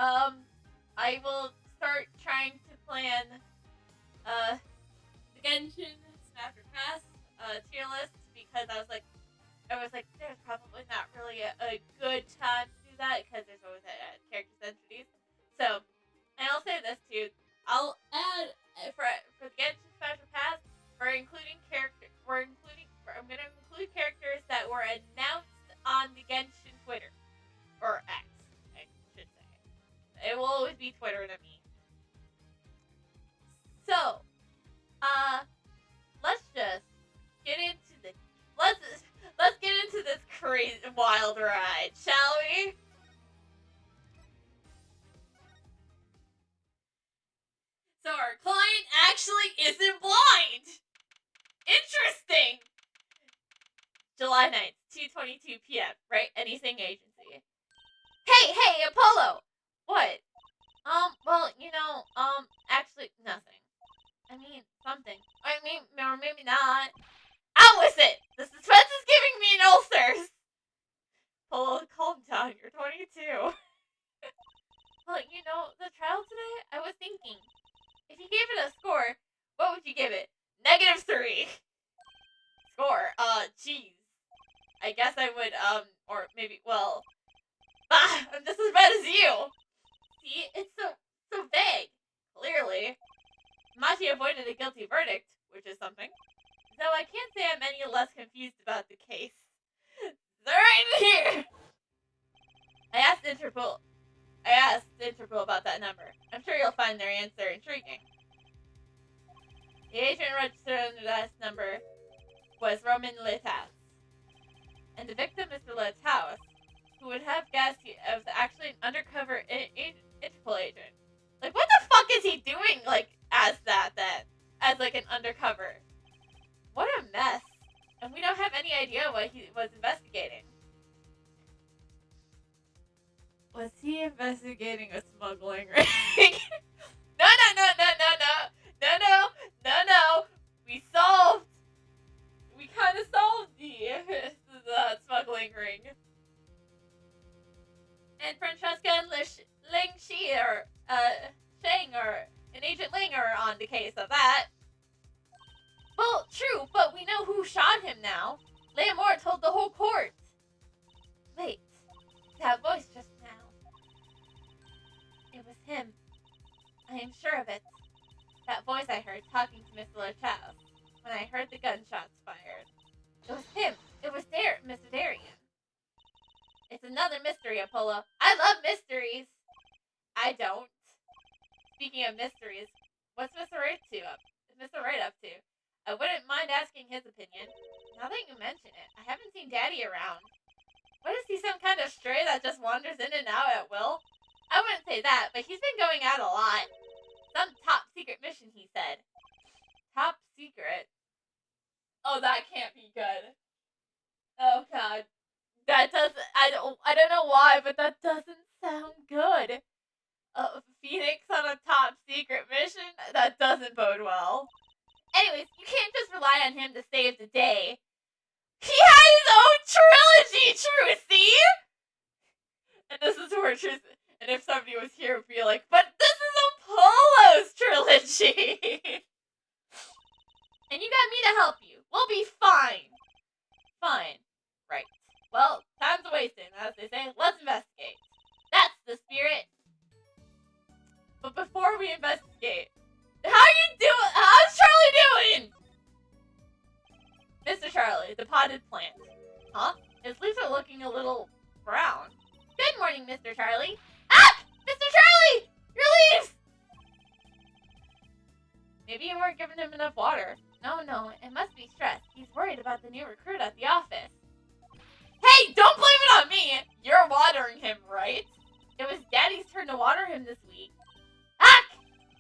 I will start trying to plan, the Genshin Smash or Pass, tier list, because I was like, there's probably not really a good time to do that, because there's always characters introduced. So, and I'll say this too, I'll add, for the Genshin Smash or Pass, I'm gonna include characters that were announced on the Genshin Twitter. Or X, I should say. It will always be Twitter to me. So, let's just get into the let's get into this crazy wild ride, shall we? So our client actually isn't blind. Interesting. July 9th, 2:22 p.m. Right? Anything agency. Hey, Apollo. What? Well, actually, nothing. I mean, something. I mean, or maybe not. Out with it! The suspense is giving me an ulcers! Apollo, calm down. You're 22. Well, the trial today, I was thinking, if you gave it a score, what would you give it? -3. Score, geez. I guess I would, or maybe, well, I'm just as bad as you! See, it's so vague. Clearly. Machi avoided a guilty verdict, which is something. Though I can't say I'm any less confused about the case. They're right here! I asked Interpol about that number. I'm sure you'll find their answer intriguing. The agent registered under that number was Roman Litaus. And the victim, Mr. Litaus, who would have guessed he was actually an undercover Interpol agent. Like, what the fuck is he doing, as that, then? As, an undercover. What a mess. And we don't have any idea what he was investigating. Was he investigating a smuggling ring? No. We kind of solved the smuggling ring. And Francesca and Ling Shang or an Agent Ling are on the case of that. Well, true, but we know who shot him now. Leah Moore told the whole court. Wait, that voice just now. It was him. I am sure of it. That voice I heard talking to Mr. Litaus when I heard the gunshots fired. It was him. It was Mr. Darien. It's another mystery, Apollo. I love mysteries. I don't. Speaking of mysteries, what's Mr. Wright up to? I wouldn't mind asking his opinion. Now that you mention it, I haven't seen Daddy around. What is he, some kind of stray that just wanders in and out at will? I wouldn't say that, but he's been going out a lot. Some top secret mission, he said. Top secret? Oh, that can't be good. Oh, God. That doesn't, I don't know why, but that doesn't sound good. Phoenix on a top secret mission? That doesn't bode well. Anyways, you can't just rely on him to save the day. He had his own trilogy, True, see? And this is where Truth, and if somebody was here, would be like, but this is Apollo's trilogy! And you got me to help you. We'll be fine. Fine. Right. Well, time's wasting, as they say. Let's investigate. That's the spirit. But before we investigate, how's Charlie doing? Mr. Charlie, the potted plant. Huh? His leaves are looking a little brown. Good morning, Mr. Charlie. Ah! Mr. Charlie! Your leaves! Maybe you weren't giving him enough water. No, it must be stress. He's worried about the new recruit at the office. Hey, don't blame it on me! You're watering him, right? It was Daddy's turn to water him this week. Ah!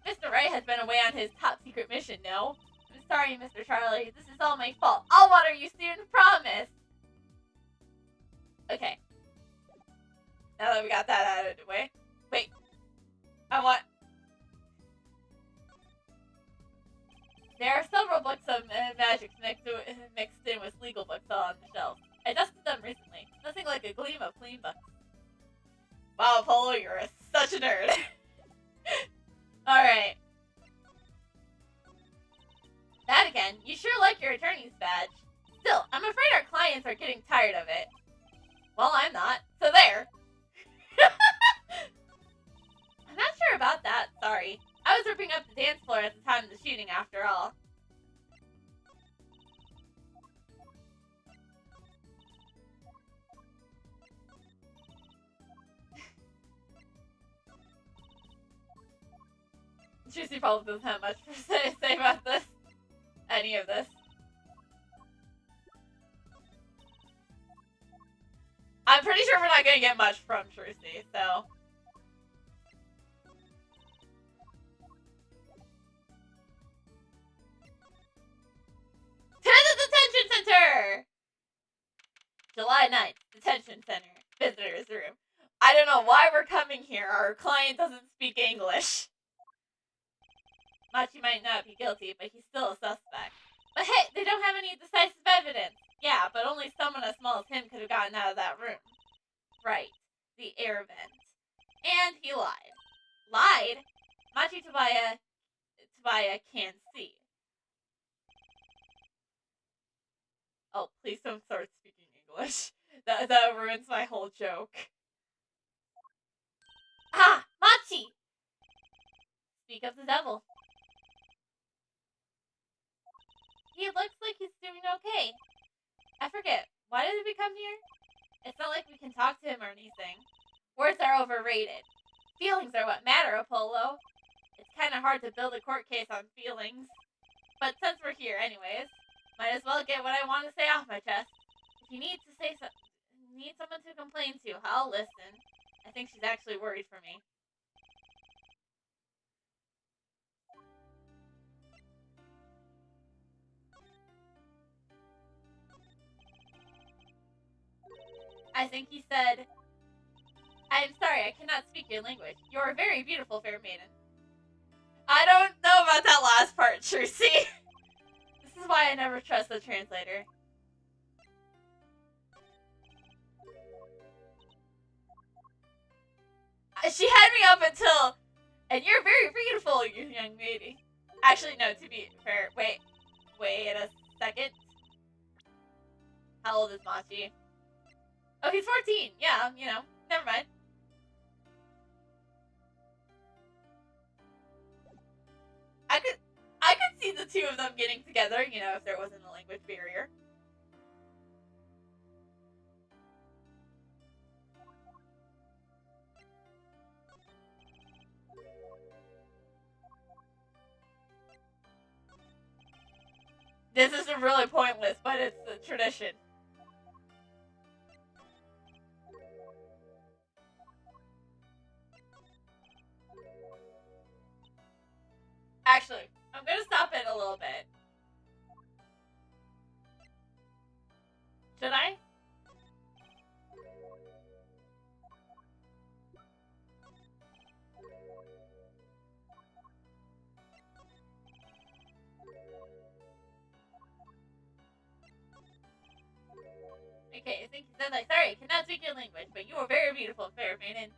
Mr. Wright has been away on his top secret mission, no? I'm sorry, Mr. Charlie. This is all my fault. I'll water you soon, promise. Okay. Now that we got that out of the way. Wait. There are several books of magic mixed in with legal books on the shelf. I dusted them recently. Nothing like a gleam of clean books. Wow, Apollo, you're such such a nerd. Alright. That again, you sure like your attorney's badge. Still, I'm afraid our clients are getting tired of it. Well, I'm not, so there. I'm not sure about that, sorry. I was ripping up the dance floor at the time of the shooting, after all. Juicy probably doesn't have much to say about this. Any of this. I'm pretty sure we're not gonna get much from Trucy, so. To the detention center! July 9th, detention center, visitor's room. I don't know why we're coming here. Our client doesn't speak English. Machi might not be guilty, but he's still a suspect. But hey, they don't have any decisive evidence. Yeah, but only someone as small as him could have gotten out of that room. Right. The air vent. And he lied. Lied? Machi Tabaya can't see. Oh, please don't start speaking English. That ruins my whole joke. Ah! Machi! Speak of the devil. He looks like he's doing okay. I forget, why did we come here? It's not like we can talk to him or anything. Words are overrated. Feelings are what matter, Apollo. It's kind of hard to build a court case on feelings. But since we're here anyways, might as well get what I want to say off my chest. If you need someone to complain to, I'll listen. I think she's actually worried for me. I think he said, I'm sorry, I cannot speak your language. You are very beautiful, fair maiden. I don't know about that last part, Trucy. This is why I never trust the translator. She had me up until, and you're very beautiful, you young lady. Actually, no, to be fair, wait a second. How old is Machi? Oh, he's 14. Yeah, you know, never mind. I could see the two of them getting together, you know, if there wasn't a language barrier. This is really pointless, but it's the tradition. Actually, I'm gonna stop it a little bit. Should I? Okay, I think he said like, sorry, I cannot speak your language, but you are very beautiful, fair maiden.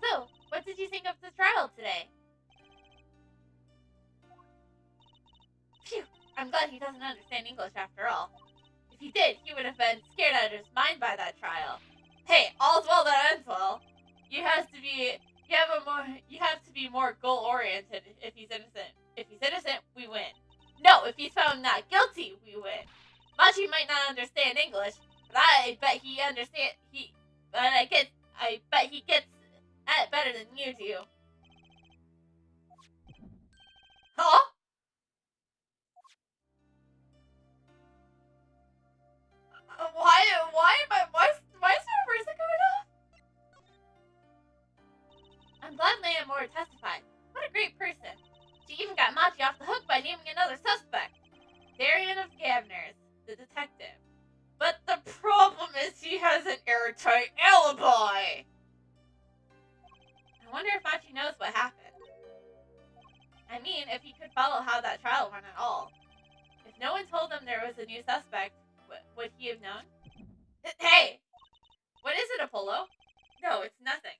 So, what did you think of the trial today? Phew, I'm glad he doesn't understand English after all. If he did, he would have been scared out of his mind by that trial. Hey, all's well that ends well. You have to be more goal-oriented if he's innocent. If he's innocent, we win. No, if he's found not guilty, we win. Machi might not understand English, but I bet he gets at better than you do. Huh? Why is my person going off? I'm glad Leonore testified. What a great person. She even got Machi off the hook by naming another suspect. Darian of Gavner's, the detective. But the problem is he has an airtight alibi. I wonder if Machi knows what happened. I mean, if he could follow how that trial went at all. If no one told him there was a new suspect, would he have known? Hey! What is it, Apollo? No, it's nothing.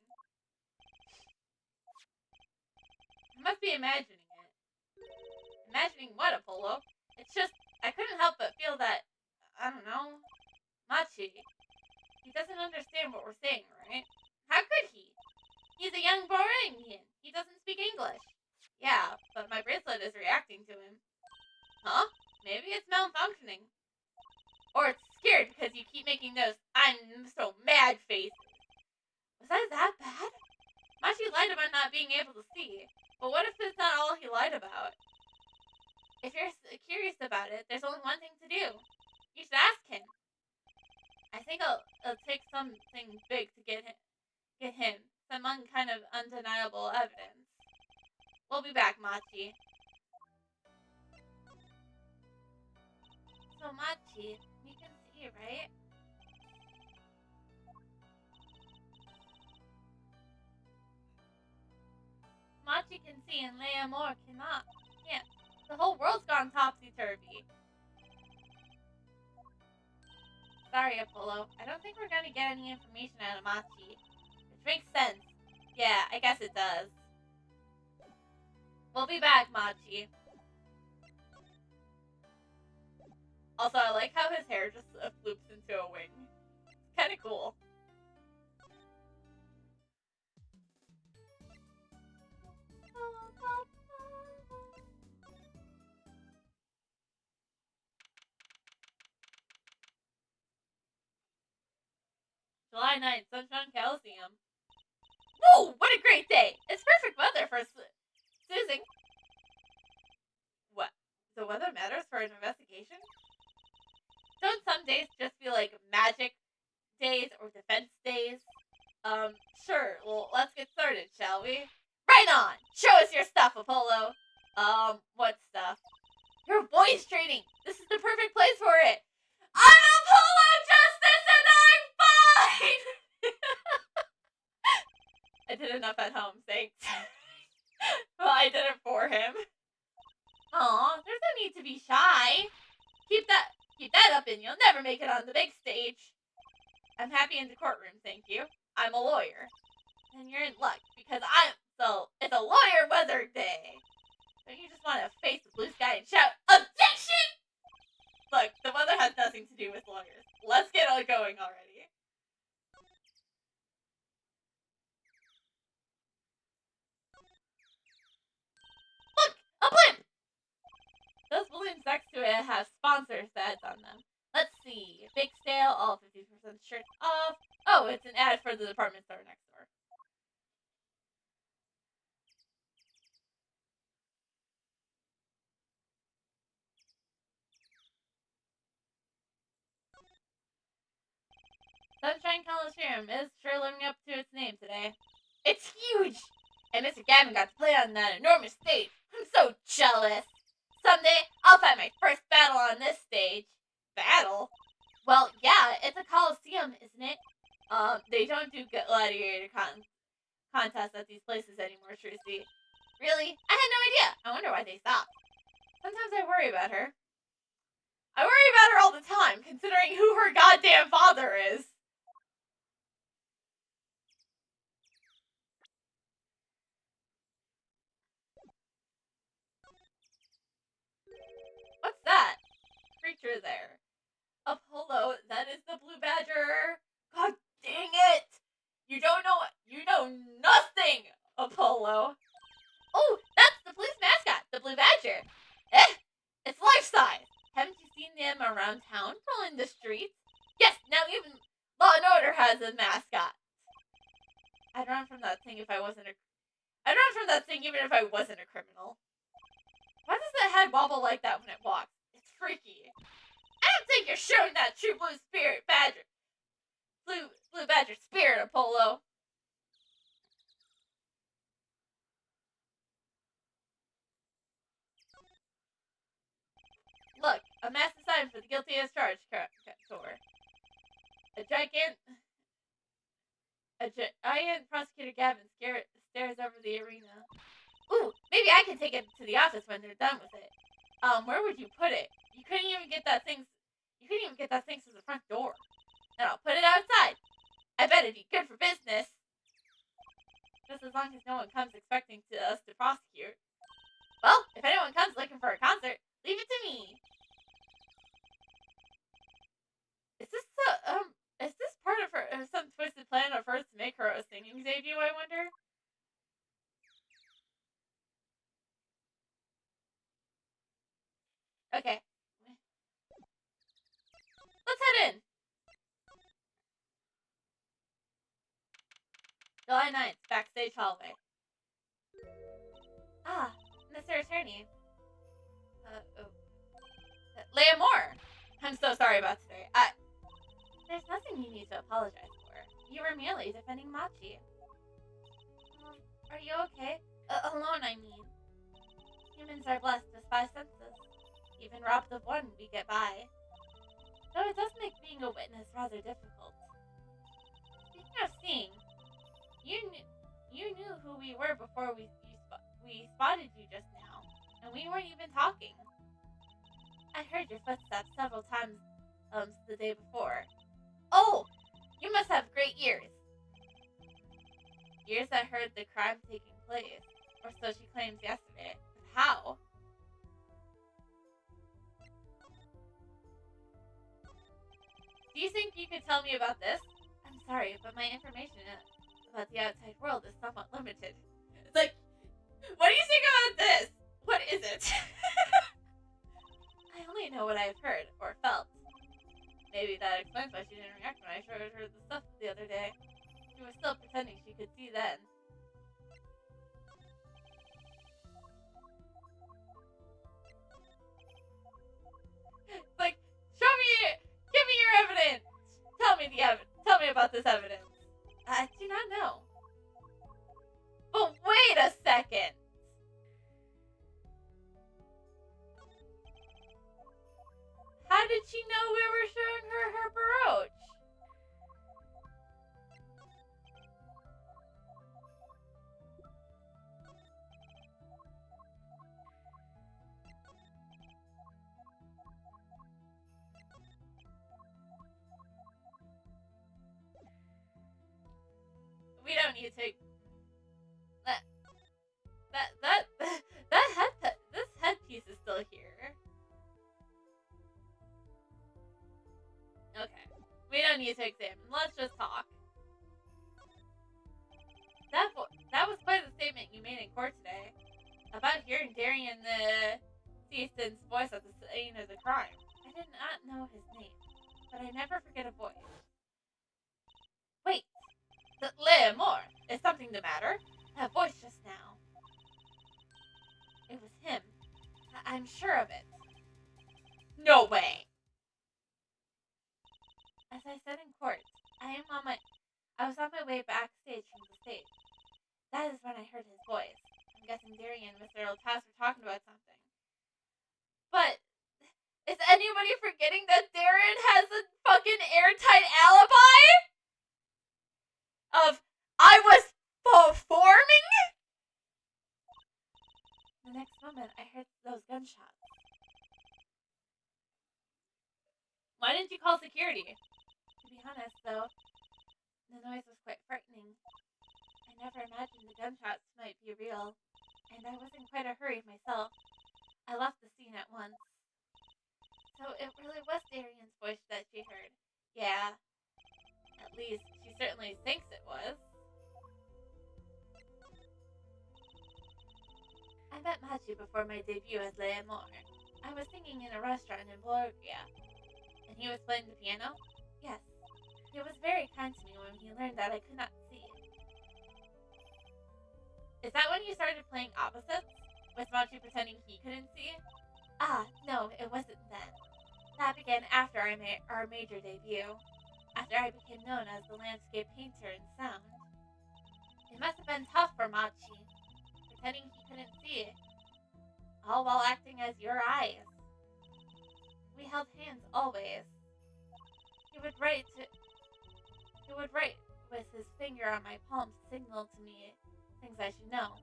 I must be imagining it. Imagining what, Apollo? It's just, I couldn't help but feel that, I don't know, Machi. He doesn't understand what we're saying, right? How could he? He's a young Boringian. He doesn't speak English. Yeah, but my bracelet is reacting to him. Huh? Maybe it's malfunctioning. Or it's scared because you keep making those I'm so mad faces. Was that bad? Machi lied about not being able to see. But what if that's not all he lied about? If you're curious about it, there's only one thing to do. You should ask him. I think it'll take something big to get him some kind of undeniable evidence. We'll be back, Machi. So, Machi, you can see, right? Machi can see and Leamor cannot. Can't. The whole world's gone topsy-turvy. Sorry, Apollo. I don't think we're gonna get any information out of Machi. Which makes sense. Yeah, I guess it does. We'll be back, Machi. Also, I like how his hair just floops into a wing. It's kind of cool. July 9th, Sunshine Coliseum. Whoa, what a great day! It's perfect weather for snoozing. What? The weather matters for an investigation? Don't some days just feel like magic days or defense days? Sure. Well, let's get started, shall we? Right on! Show us your stuff, Apollo! What stuff? Your voice training! This is the perfect place for it! I'm Apollo Justice and I'm fine! I did enough at home, thanks. Well, I did it for him. Aw, there's no need to be shy. Keep that up and you'll never make it on the big stage. I'm happy in the courtroom, thank you. I'm a lawyer. And you're in luck, because it's a lawyer weather day. Don't you just want to face the blue sky and shout, OBJECTION! Look, the weather has nothing to do with lawyers. Let's get on going already. Look! A blimp! Those balloons next to it have sponsor ads on them. Let's see. Big sale, all 50% shirts off. Oh, it's an ad for the department store next door. Sunshine Coliseum is sure living up to its name today. It's huge! And Mr. Gavin got to play on that enormous stage. I'm so jealous. Someday, I'll fight my first battle on this stage. Battle? Well, yeah, it's a coliseum, isn't it? They don't do gladiator contests at these places anymore, Trucy. Really? I had no idea. I wonder why they stopped. Sometimes I worry about her. I worry about her all the time, considering who her goddamn father is. What's that? Creature there. Apollo, that is the blue badger. God dang it! You know nothing, Apollo. Oh, that's the police mascot, the blue badger. It's life size. Haven't you seen them around town, rolling the streets? Yes, now even Law and Order has a mascot. I'd run from that thing even if I wasn't a criminal. Why does the head wobble like that when it walks? It's freaky. I don't think you're showing that true blue badger spirit, Apollo. Look, a massive sign for the guilty as charged, Tor. A giant prosecutor Gavin stares over the arena. Ooh, maybe I can take it to the office when they're done with it. Where would you put it? You couldn't even get that thing to the front door. Then I'll put it outside. I bet it'd be good for business. Just as long as no one comes expecting us to prosecute. Well, if anyone comes looking for a concert, leave it to me. Is this part of some twisted plan of hers to make her a singing debut, I wonder? Okay. Let's head in. July 9th, backstage hallway. Ah, Mr. Attorney. Oh. Leah Moore! I'm so sorry about today. There's nothing you need to apologize for. You were merely defending Machi. Are you okay? Alone, I mean. Humans are blessed with 5 senses. Even robbed of one, we get by. Though it does make being a witness rather difficult. Speaking of seeing, you knew who we were before we spotted you just now, and we weren't even talking. I heard your footsteps several times the day before. Oh! You must have great ears. Ears that heard the crime taking place, or so she claims yesterday. How? Do you think you could tell me about this? I'm sorry, but my information about the outside world is somewhat limited. It's like, what do you think about this? What is it? I only know what I've heard or felt. Maybe that explains why she didn't react when I showed her the stuff the other day. She was still pretending she could see then. It's like, give me your evidence. Tell me about this evidence. I do not know. But wait a second. How did she know we were showing her brooch? We don't need to. This headpiece is still here. Okay. We don't need to examine. Let's just talk. That was quite a statement you made in court today. About hearing Darian the Season's voice at the scene of the crime. I did not know his name, but I never forget a voice. Wait. Leah Moore. Is something the matter? That voice just now. It was him. I'm sure of it. No way. As I said in court, I was on my way backstage from the stage. That is when I heard his voice. I'm guessing Darian and Mr. Eltas were talking about something. But is anybody forgetting that Darren has a fucking airtight alibi? Of I was performing? The next moment I heard those gunshots. Why didn't you call security? To be honest, though, the noise was quite frightening. I never imagined the gunshots might be real, and I was in quite a hurry myself. I left the scene at once. So it really was Darian's voice that she heard. Yeah. At least, she certainly thinks it was. I met Machi before my debut as Leah Moore. I was singing in a restaurant in Bologna. And he was playing the piano? Yes. He was very kind to me when he learned that I could not see. Is that when you started playing opposites? With Machi pretending he couldn't see? Ah, no, it wasn't then. That began after our major debut. After I became known as the landscape painter in sound. It must have been tough for Machi, pretending he couldn't see it, all while acting as your eyes. We held hands always. He would write with his finger on my palm to signal to me things I should know.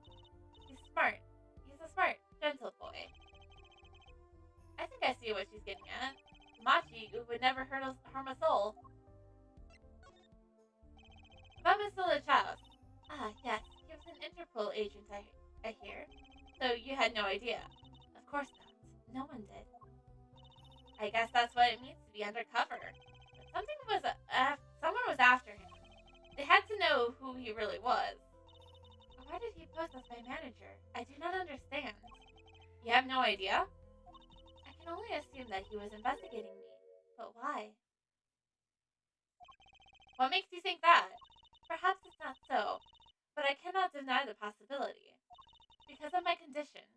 He's smart. He's a smart, gentle boy. I think I see what she's getting at. Machi would never harm a soul. agent, I hear. So you had no idea. Of course not. No one did. I guess that's what it means to be undercover. But someone was after him. They had to know who he really was. Why did he pose as my manager? I do not understand. You have no idea? I can only assume that he was investigating me. But why? What makes you think that? Perhaps it's not so, but I cannot deny the possibility. Because of my condition.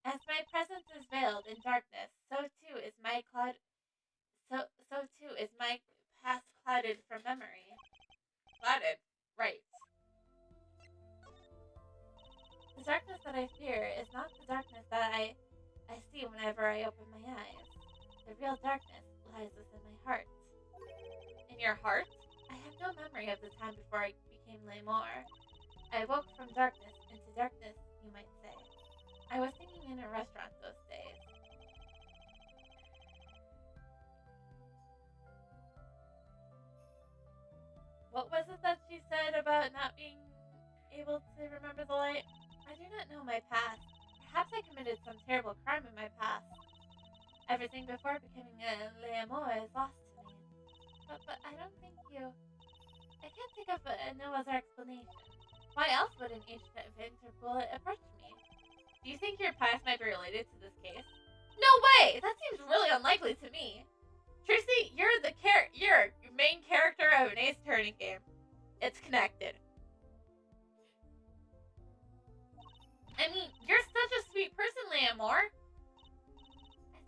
As my presence is veiled in darkness, so too is my past clouded from memory. Clouded? Right. The darkness that I fear is not the darkness that I see whenever I open my eyes. The real darkness lies within my heart. In your heart? I have no memory of the time before I became Lemur. I woke from darkness into darkness, you might say. I was singing in a restaurant those days. What was it that she said about not being able to remember the light? I do not know my past. Perhaps I committed some terrible crime in my past. Everything before becoming a Lemur is lost to me. But I don't think you... I can't think of no other explanation. Why else would an agent of Interpol approach me? Do you think your past might be related to this case? No way! That seems really unlikely to me. Trixie, you're you're main character of an Ace Attorney game. It's connected. I mean, you're such a sweet person, Leamore.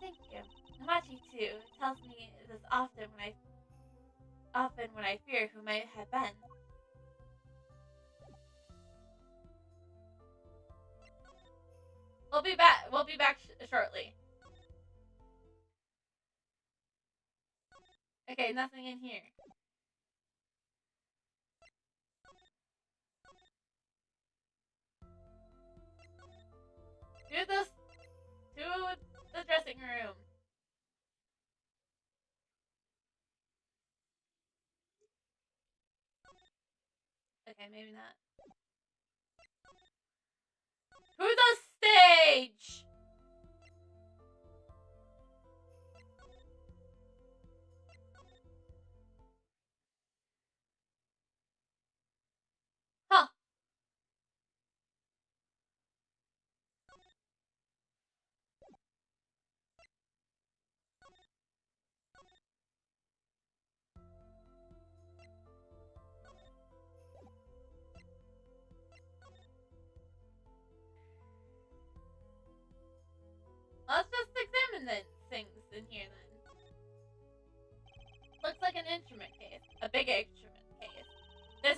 Thank you. Namachi too tells me this often when I fear who might have been. We'll be back. We'll be back shortly. Okay, nothing in here. To the dressing room. Okay, maybe not. To the stage! Huh. Let's just examine the things in here then. Looks like an instrument case. A big instrument case. There's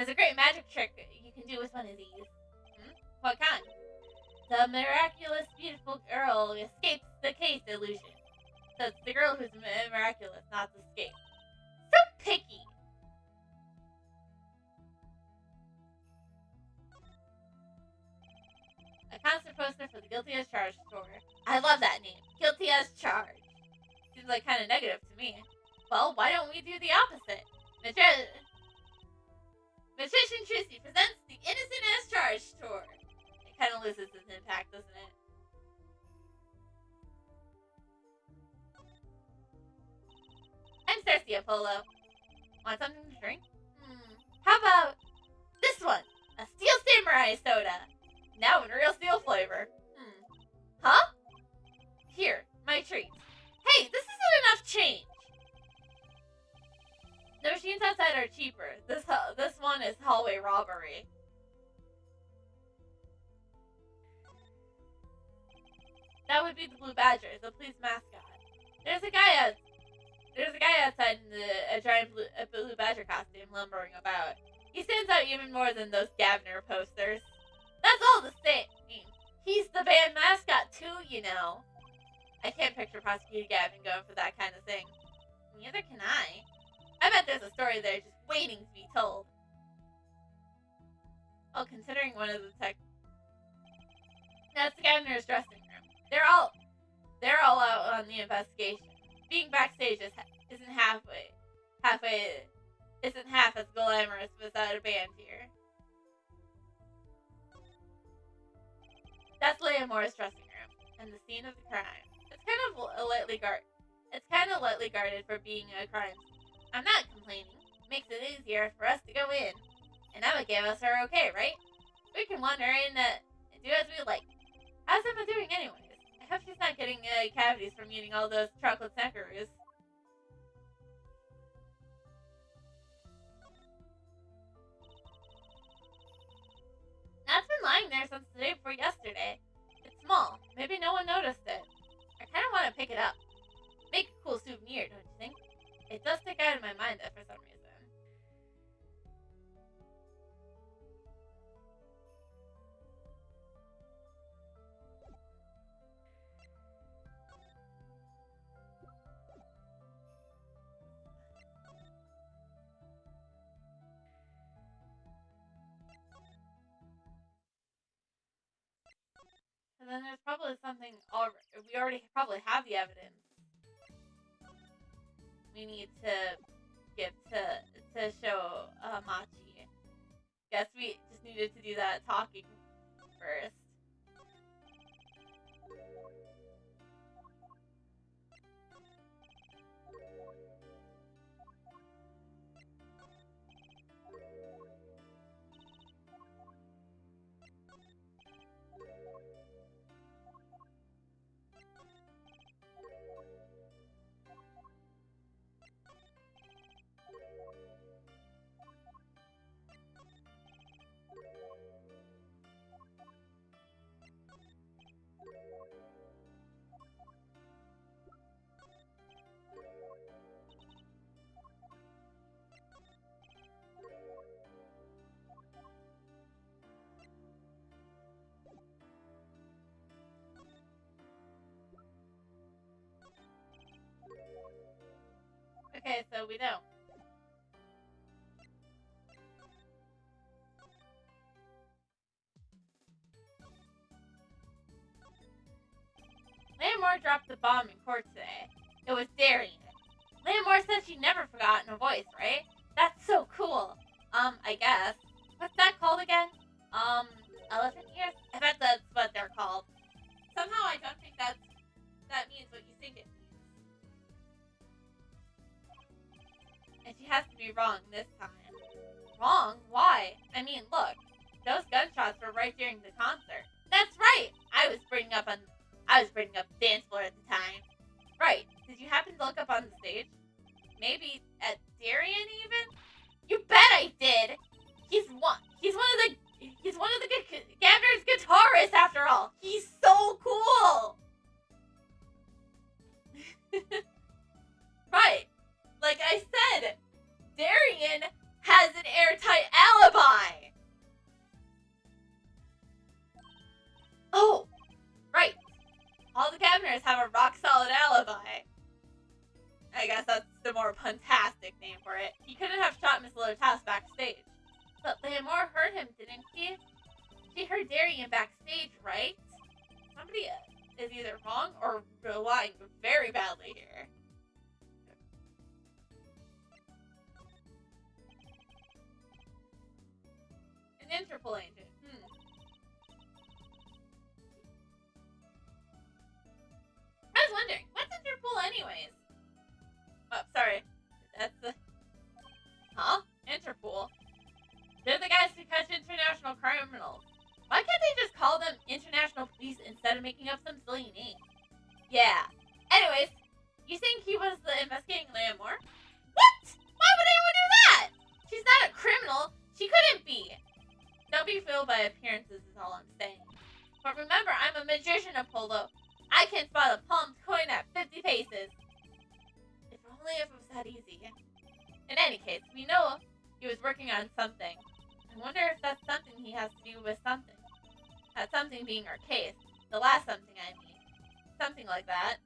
a great magic trick you can do with one of these. What kind? The miraculous beautiful girl escapes the case illusion. So it's the girl who's miraculous, not the escape. So picky! A concert poster for the Guilty as Charged tour. I love that name. Guilty as Charged. Seems like kind of negative to me. Well, why don't we do the opposite? Magician Trixie presents the Innocent as Charged tour. It kind of loses its impact, doesn't it? I'm thirsty, Apollo. Want something to drink? How about this one? A Steel Samurai soda. Now in real steel flavor. Huh? Here, my treat. Hey, this isn't enough change. The machines outside are cheaper. This one is hallway robbery. That would be the Blue Badger, the police mascot. There's a guy outside in a giant blue badger costume lumbering about. He stands out even more than those Gavner posters. That's all the same. He's the band mascot too, you know. I can't picture Prosecutor Gavin going for that kind of thing. Neither can I. I bet there's a story there just waiting to be told. Well, considering one of the that's the Gavner's dressing room. They're all out on the investigation. Being backstage isn't half as glamorous without a band here. That's Leomore's dressing room and the scene of the crime. It's kind of lightly guarded for being a crime scene. I'm not complaining. It makes it easier for us to go in. And Emma gave us her okay, right? We can wander in and do as we like. How's Emma doing anyways? I hope she's not getting cavities from eating all those chocolate snackaroos. That's been lying there since the day before yesterday. It's small. Maybe no one noticed it. I kind of want to pick it up. Make a cool souvenir, don't you think? It does stick out in my mind though for some reason. And then there's probably something we already probably have the evidence. We need to give to show Machi. Guess we just needed to do that talking first. Okay, so we don't. Lamore dropped the bomb in court today. It was Darian. Lamore said she never forgotten a voice, right? That's so cool. I guess. What's that called again? Elephant ears? I bet that's what they're called. Somehow I don't think that means what you think it means. And she has to be wrong this time. Wrong? Why? I mean, look. Those gunshots were right during the concert. That's right! I was bringing up the dance floor at the time. Right. Did you happen to look up on the stage? Maybe at Darian even? You bet I did! He's one of the Gaviner's guitarists after all. He's so cool! Right. Like I said, Darian has an airtight alibi! Oh! Right. All the Gaviners have a rock-solid alibi. I guess that's the more puntastic name for it. He couldn't have shot Miss Lotas backstage. But Lamore heard him, didn't she? She heard Darian backstage, right? Somebody is either wrong or lying very badly here. An Interpol agent. I was wondering, what's Interpol anyways? Oh, sorry. That's the... Huh? Interpol? They're the guys who catch international criminals. Why can't they just call them international police instead of making up some silly name? Yeah. Anyways, you think he was investigating Lamore? What? Why would anyone do that? She's not a criminal. She couldn't be. Don't be fooled by appearances is all I'm saying. But remember, I'm a magician, Apollo. I can spot a palmed coin at 50 paces. If only it was that easy. In any case, we know he was working on something. I wonder if that's something he has to do with something. That something being our case. The last something, I mean. Something like that.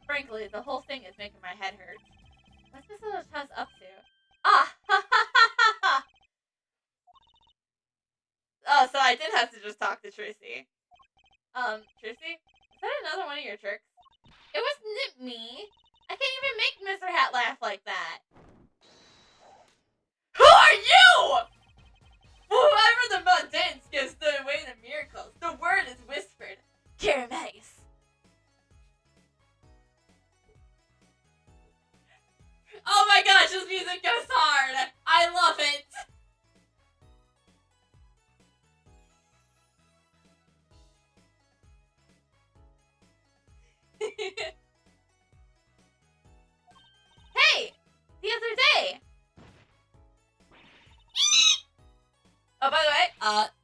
Frankly, the whole thing is making my head hurt. What's Miss Lotas up to? Ah! Ha ha ha ha ha! Oh, so I did have to just talk to Trissy. Trissy? Is that another one of your tricks? It wasn't me! I can't even make Mr. Hat laugh like that! Who are you?! Whoever the mundane gives the way to miracles, the word is whispered.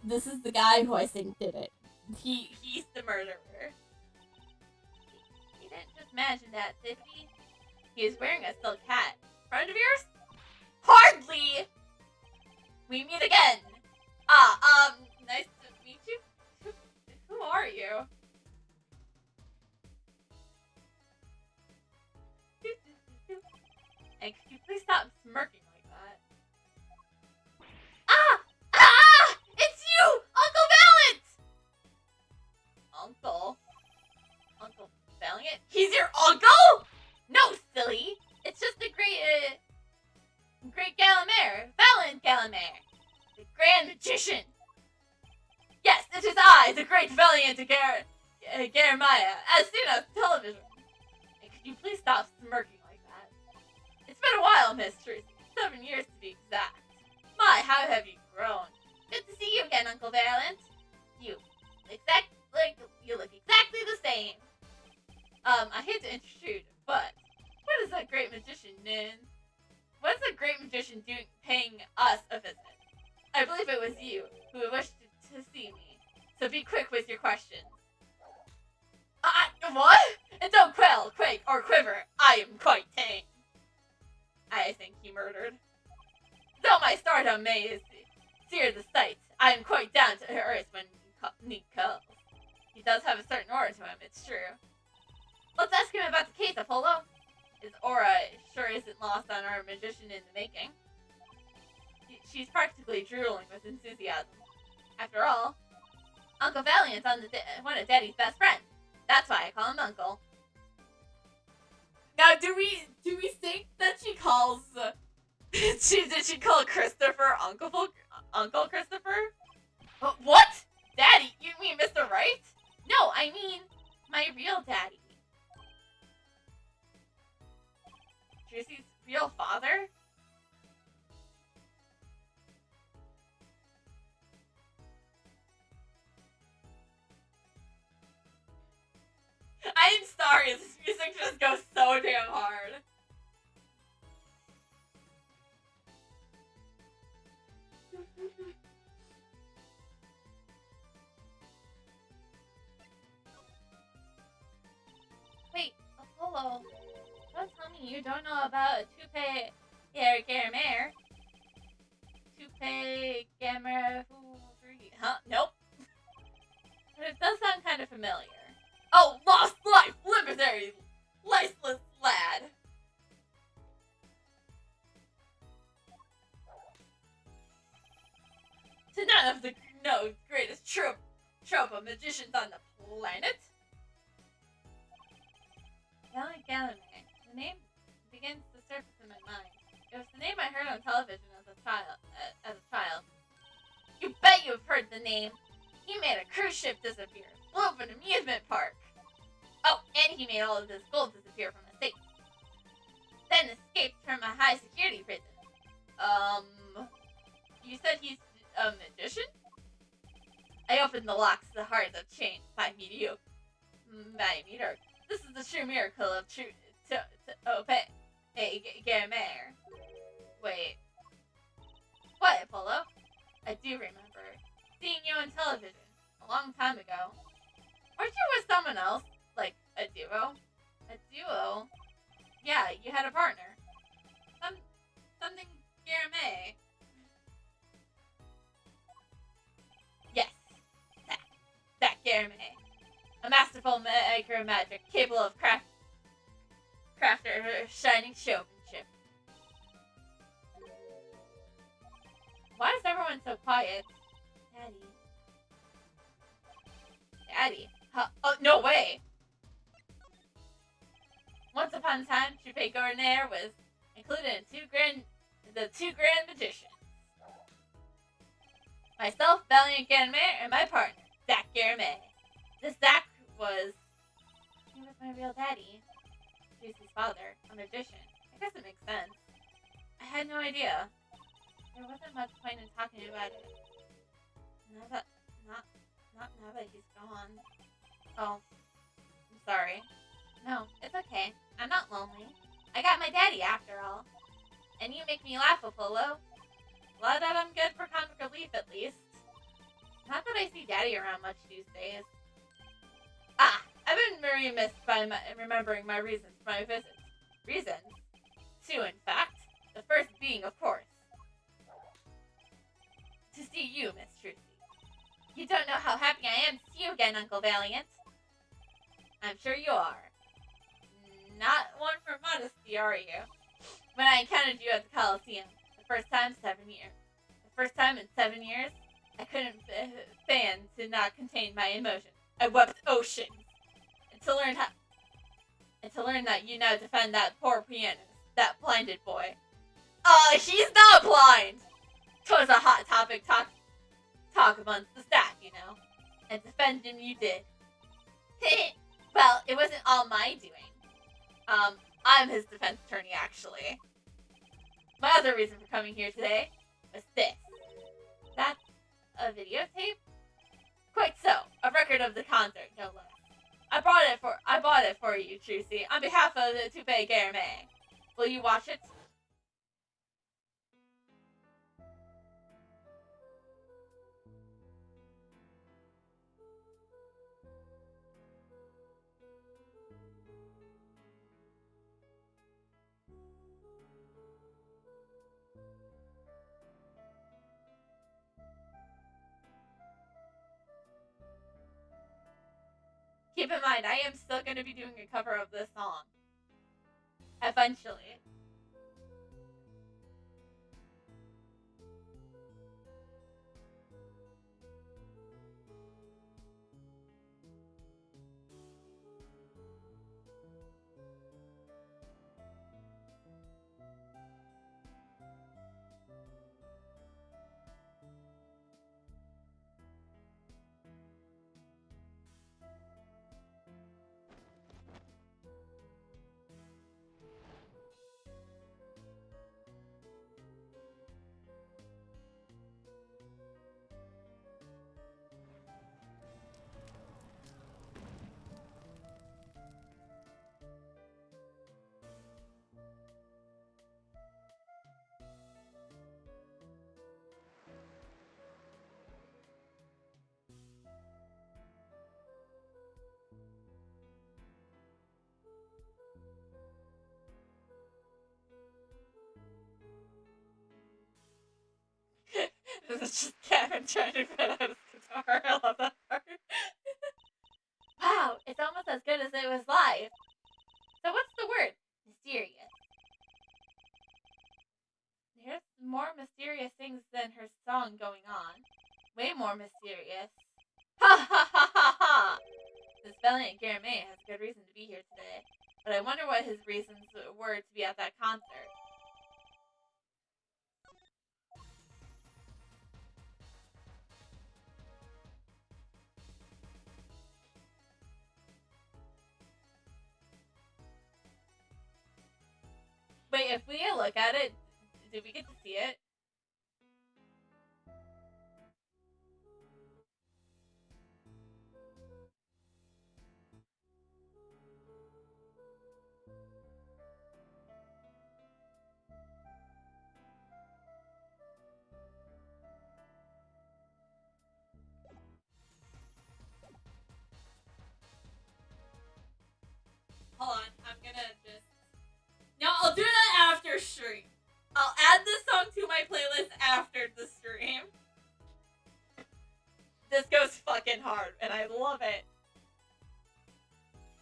this is the guy who I think did it. He's the murderer. He didn't just imagine that, did he? He was wearing a silk hat. Friend of yours? Hardly! We meet again! Nice to meet you. Who are you? And could you please stop smirking like that? It's you! Uncle Valiant! Uncle Valiant? He's your uncle? No, silly! It's just the great Galamere, Valiant Galamere, the Grand Magician. Yes, it is I, the great Valiant Garamaya, as seen on television. And could you please stop smirking like that? It's been a while, Miss Tracy. 7 years to be exact. My, how have you grown? Good to see you again, Uncle Valiant. You look exactly the same. I hate to intrude, but what is that great magician, Nin? What is the great magician doing paying us a visit? I believe it was you who wished to see me. So be quick with your questions. What? And don't quail, quake, or quiver. I am quite tame. I think he murdered. Though my stardom may sear the sight, I am quite down to earth when need calls. He does have a certain aura to him, it's true. Let's ask him about the case, Apollo. His aura sure isn't lost on our magician in the making. She's practically drooling with enthusiasm. After all, Uncle Valiant's one of Daddy's best friends. That's why I call him Uncle. Now, do we think that she calls? Did she call Christopher Uncle Christopher? What? Daddy? You mean Mr. Right? No, I mean my real daddy. Tracy's real father? I'm sorry, this music just goes so damn hard. Wait, Apollo, don't tell me you don't know about Toupe Garamere. Toupe Garamere, huh? Nope. But it does sound kind of familiar. Oh, lost life, libertary, lifeless lad. To none of the greatest trope of magicians on the planet. Valiant Galamere. The name begins to surface in my mind. It was the name I heard on television as a child. You bet you've heard the name. He made a cruise ship disappear, blew up an amusement park. Oh, and he made all of his gold disappear from a safe. Then escaped from a high security prison. You said he's a magician? I opened the locks to the heart of chain by meteor. This is the true miracle of Garamere. Wait. What, Apollo? I do remember seeing you on television a long time ago. Weren't you with someone else? Like, a duo? A duo? Yeah, you had a partner. Something Garamere. Yes. That Garamere. A masterful maker of magic, capable of crafter shining showmanship. Why is everyone so quiet? Daddy? Huh? Oh, no way! Once upon a time, Toupe Garamere was included in the two grand magicians. Myself, Valiant Garamere, and my partner, Zach Garamere. This Zach he was my real daddy. Juicy's father, a magician. I guess it makes sense. I had no idea. There wasn't much point in talking about it. Not now that he's gone. Oh, I'm sorry. No, it's okay. I'm not lonely. I got my daddy after all. And you make me laugh, Apollo. Glad that I'm good for comic relief at least. Not that I see Daddy around much these days. Ah, I've been very missed by remembering my reasons for my visits. Reasons? Two, in fact. The first being, of course, to see you, Miss Trucy. You don't know how happy I am to see you again, Uncle Valiant. I'm sure you are. Not one for modesty, are you? When I encountered you at the Coliseum, the first time in 7 years. The first time in 7 years, I couldn't stand to not contain my emotions. I wept oceans. And to learn that you now defend that poor pianist, that blinded boy. He's not blind! 'Twas a hot topic talk amongst the staff, you know. And defend him you did. Well, it wasn't all my doing. I'm his defense attorney, actually. My other reason for coming here today was this. That's a videotape? Quite so. A record of the concert, no less. I bought it for you, Trucy, on behalf of the Toupee Gourmet. Will you watch it? Keep in mind, I am still going to be doing a cover of this song. Eventually. This is just Kevin trying to fit out his guitar. I love that part. Wow, it's almost as good as it was live. So what's the word? Mysterious. There's more mysterious things than her song going on. Way more mysterious. Ha ha ha ha ha! This Valiant Gourmet has a good reason to be here today. But I wonder what his reasons were to be at that concert. Wait, if we look at it, did we get to see it? Hold on, I'm gonna just... No, I'll do that after stream. I'll add this song to my playlist after the stream. This goes fucking hard, and I love it.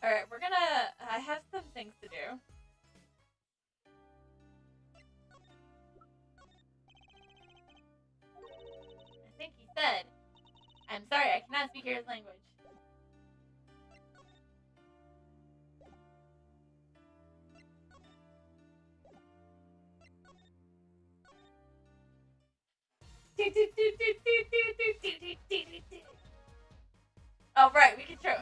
Alright, I have some things to do. I think he said, I'm sorry, I cannot speak his language. Oh, right, we can show.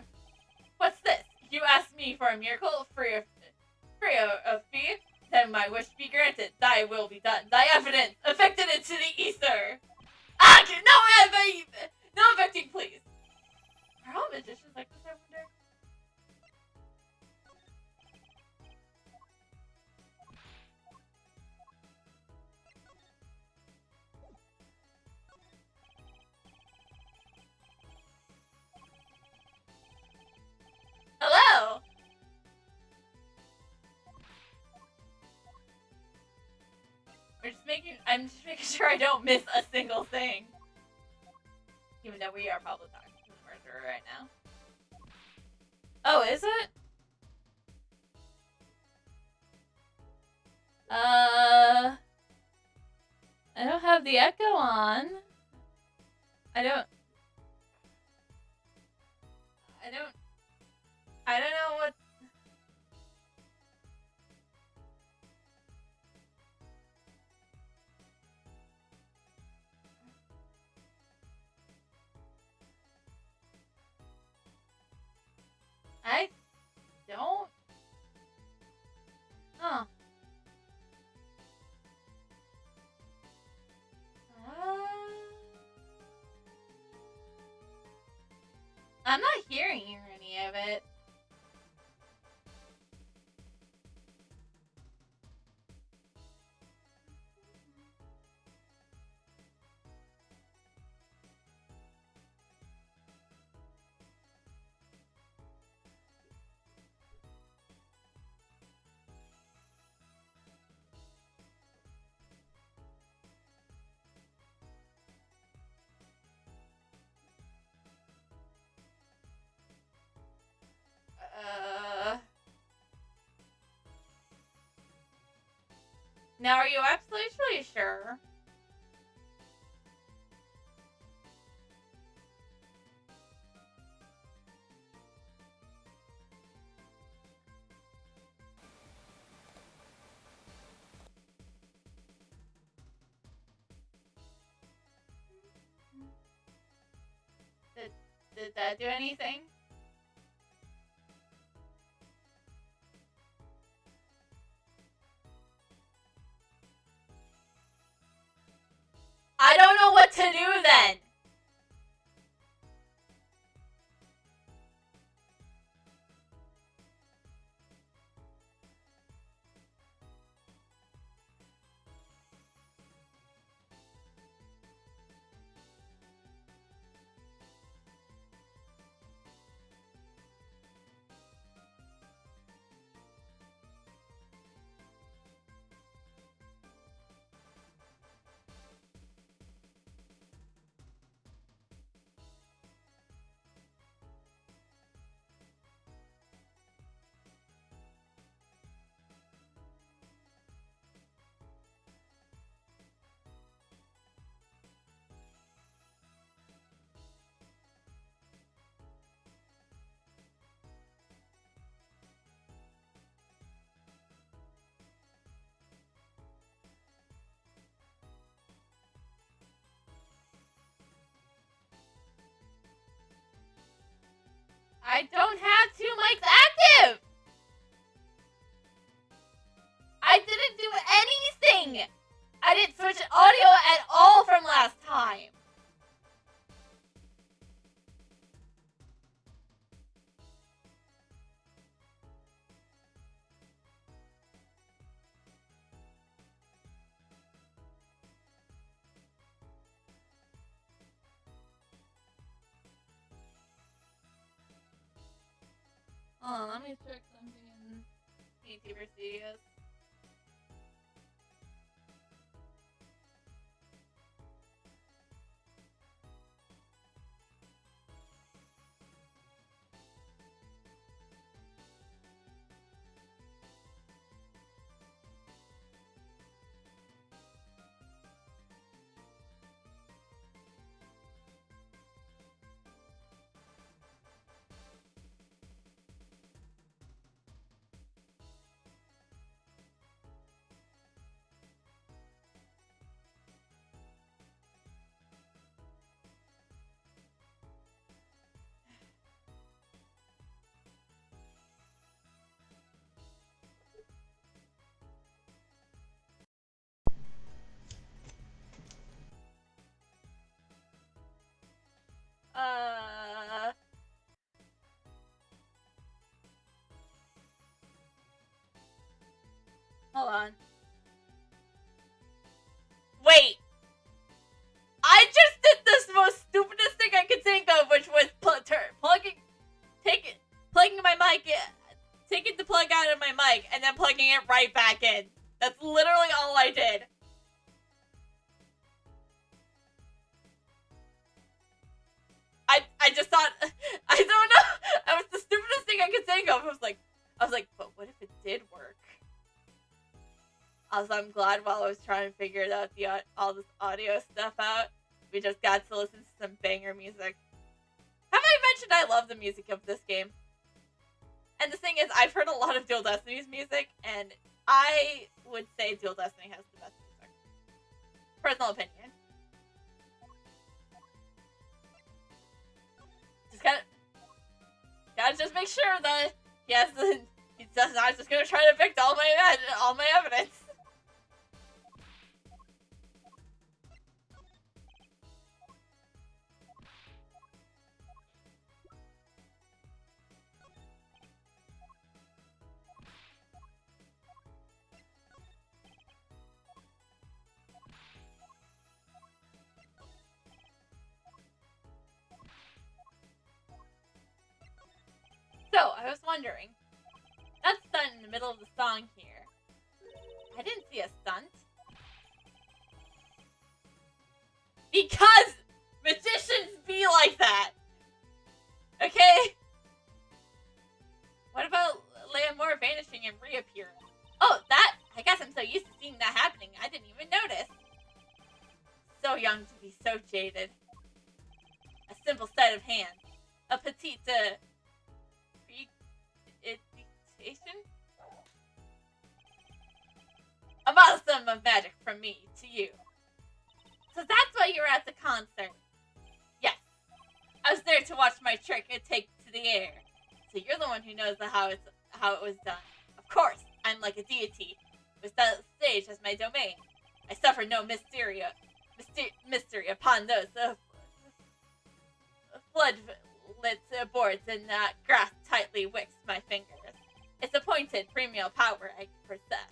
What's this? You asked me for a miracle free of fee? Then my wish be granted. Thy will be done. Thy evidence affected into the ether. Ah, no affecting, please. Are all magicians like this, I wonder? I'm just making sure I don't miss a single thing. Even though we are probably talking to the murderer right now. Oh, is it? I don't have the echo on. I don't know what. I don't. Huh. I'm not hearing any of it. Now, are you absolutely sure? Did that do anything? I don't know what to do then. I don't have 2 mics active! I didn't do anything! I didn't switch audio at all from last time! Hold on, let me check something in YouTuber Studios. Hold on. Wait! I just did the most stupidest thing I could think of, which was plugging my mic in, taking the plug out of my mic, and then plugging it right back in. That's literally all I did. just thought, I don't know. That was the stupidest thing I could think of. I was like, but what if it did work? Also, I'm glad while I was trying to figure out all this audio stuff out, we just got to listen to some banger music. Have I mentioned I love the music of this game? And the thing is, I've heard a lot of Dual Destiny's music, and I would say Dual Destiny has the best music. Personal opinion. Just gotta just make sure that he's not just gonna try to evict all my evidence. So, I was wondering, that's done in the middle of the song here. I didn't see a stunt. Because magicians be like that! Okay? What about Leomord vanishing and reappearing? Oh, that! I guess I'm so used to seeing that happening, I didn't even notice. So young to be so jaded. A simple sleight of hand. A petite, a milestone of magic from me to you. So that's why you were at the concert. Yes. I was there to watch my trick and take to the air. So you're the one who knows how it was done. Of course, I'm like a deity, with that stage as my domain. I suffer no mystery upon those floodlit boards and grass tightly wicks my fingers. It's a pointed premium power I possess.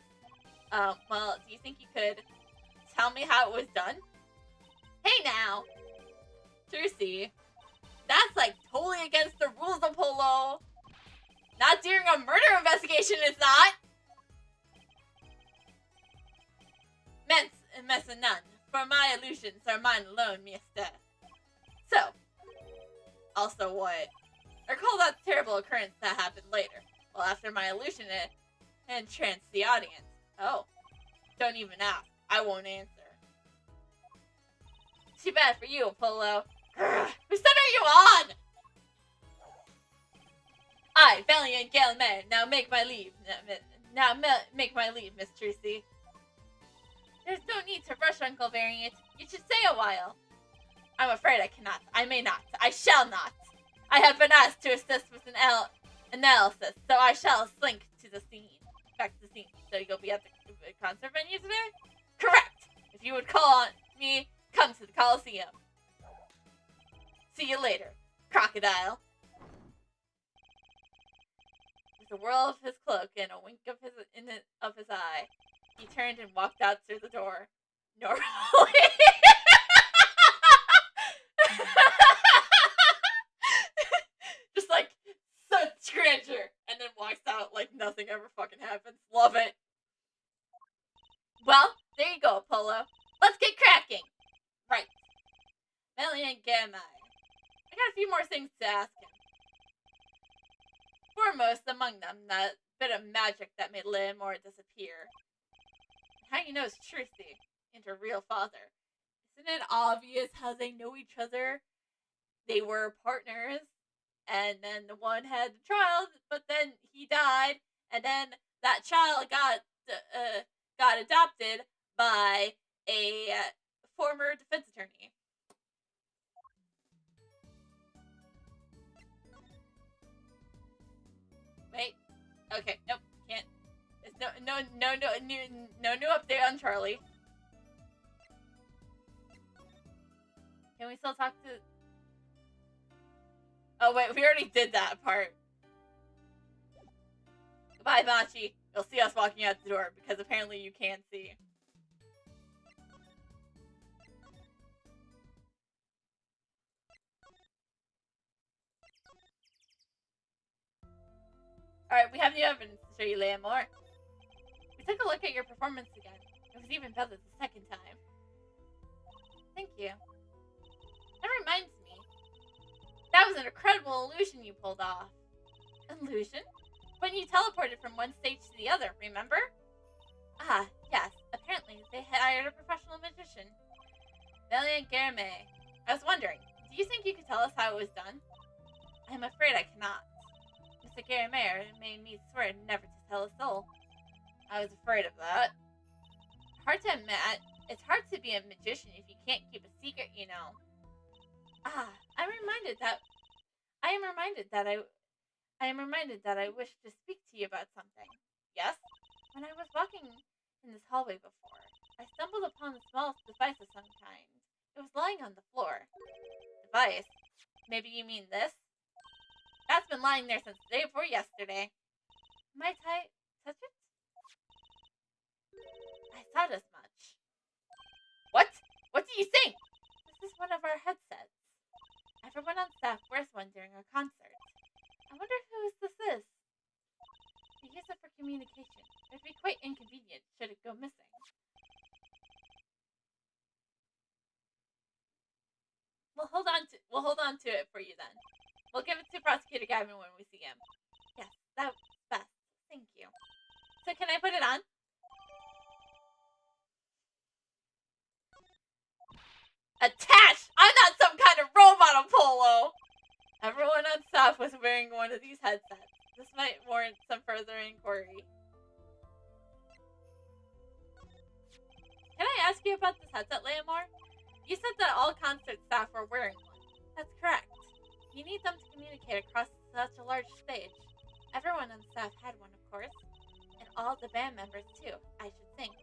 Well, do you think you could tell me how it was done? Hey now! Trucy, that's like totally against the rules of Polo. Not during a murder investigation, it's not! Mess none, for my illusions are mine alone, mister. So, also what? Recall that terrible occurrence that happened later. Well, after my illusion it entranced the audience. Oh, don't even ask. I won't answer. Too bad for you, Apollo. Whose side are you on? I, valiant Gilman, now make my leave. Make my leave, Miss Trucy. There's no need to rush, Uncle Variant. You should stay a while. I'm afraid I cannot. I may not. I shall not. I have been asked to assist with an analysis, so I shall slink to the scene. Back to the scene. So you'll be at the concert venue today? Correct! If you would call on me, come to the Coliseum. See you later, crocodile. With a whirl of his cloak and a wink of his eye, he turned and walked out through the door. Normally. Just like such grandeur, and then walks out like nothing ever fucking happens. Love it. Well, there you go, Apollo. Let's get cracking. Right. Melian Gamai. I got a few more things to ask him. Foremost among them, that bit of magic that made Leomord disappear. How you know it's Trucy and her real father? Isn't it obvious how they know each other? They were partners, and then the one had the child, but then he died, and then that child got adopted by a former defense attorney. Wait. Okay. Nope. Can't. There's no new update on Charlie. Can we still talk to? Oh wait, we already did that part. Goodbye, Machi. You'll see us walking out the door because apparently you can't see. Alright, we have new evidence to show you, Leomord. We took a look at your performance again. It was even better the second time. Thank you. That reminds me. That was was an incredible illusion you pulled off. Illusion? When you teleported from one stage to the other, remember? Ah, yes. Apparently, they hired a professional magician. Valiant Garame. I was wondering, do you think you could tell us how it was done? I'm afraid I cannot. Mr. Garame made me swear never to tell a soul. I was afraid of that. Hard to admit, it's hard to be a magician if you can't keep a secret, you know. Ah, I am reminded that I wish to speak to you about something. Yes? When I was walking in this hallway before, I stumbled upon a small device of some kind. It was lying on the floor. Device? Maybe you mean this? That's been lying there since the day before yesterday. Might I touch it? I thought as much. What? What do you think? This is one of our headsets. Everyone on staff wears one during a concert. I wonder whose this is. We use it for communication. It would be quite inconvenient should it go missing. We'll hold on to it for you then. We'll give it to Prosecutor Gavin when we see him. Yes, that's best. Thank you. So can I put it on? Attached! I'm not some kind of robot Apollo! Everyone on staff was wearing one of these headsets. This might warrant some further inquiry. Can I ask you about this headset, Leomore? You said that all concert staff were wearing one. That's correct. You need them to communicate across such a large stage. Everyone on staff had one, of course. And all the band members, too, I should think.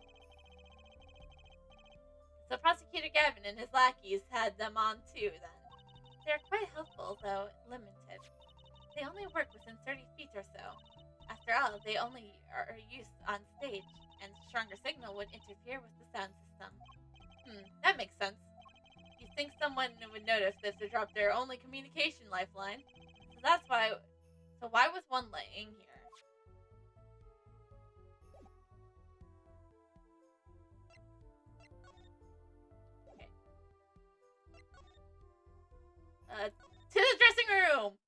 So Prosecutor Gavin and his lackeys had them on, too, then. They're quite helpful, though limited. They only work within 30 feet or so. After all, they only are used on stage, and stronger signal would interfere with the sound system. That makes sense. You'd think someone would notice if they dropped their only communication lifeline. So why was one laying here? Okay. To the dressing room!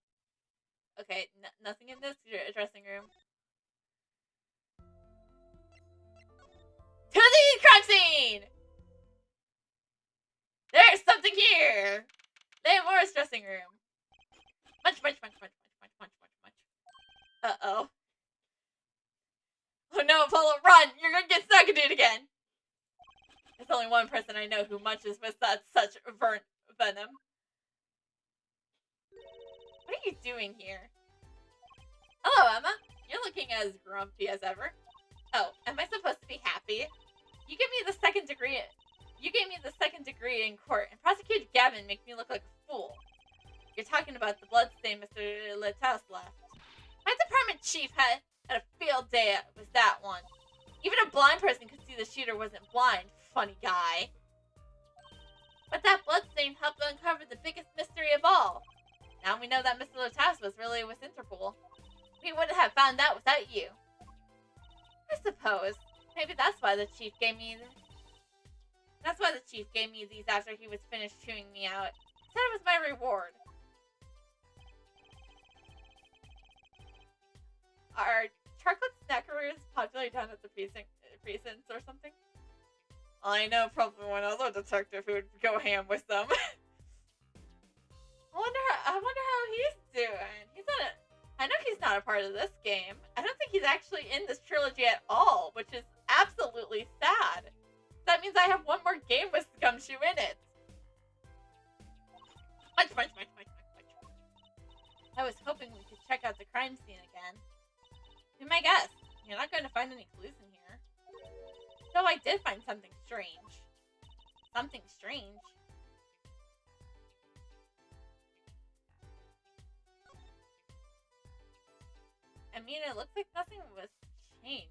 Okay, nothing in this dressing room. To the crime scene! There's something here! Leomore's dressing room. Munch. Uh-oh. Oh no, Apollo, run! You're gonna get stuck in it again! There's only one person I know who munches with such venom. What are you doing here? Hello, Emma. You're looking as grumpy as ever. Oh, am I supposed to be happy? You gave me the second degree in court, and Prosecutor Gavin makes me look like a fool. You're talking about the bloodstain Mr. Letas left. My department chief had a field day with that one. Even a blind person could see the shooter wasn't blind, funny guy. But that bloodstain helped uncover the biggest mystery of all. Now we know that Mr. Letas was really with Interpol. We wouldn't have found out without you. I suppose. Maybe that's why the chief gave me these after he was finished chewing me out. Said it was my reward. Are chocolate snackerers popular down at the precincts or something? I know probably one other detective who would go ham with them. I wonder how he's doing. I know he's not a part of this game. I don't think he's actually in this trilogy at all, which is absolutely sad. That means I have one more game with Gumshoe in it. Munch. I was hoping we could check out the crime scene again. Be my guest. You're not going to find any clues in here. Though I did find something strange. Something strange. I mean, it looks like nothing was changed.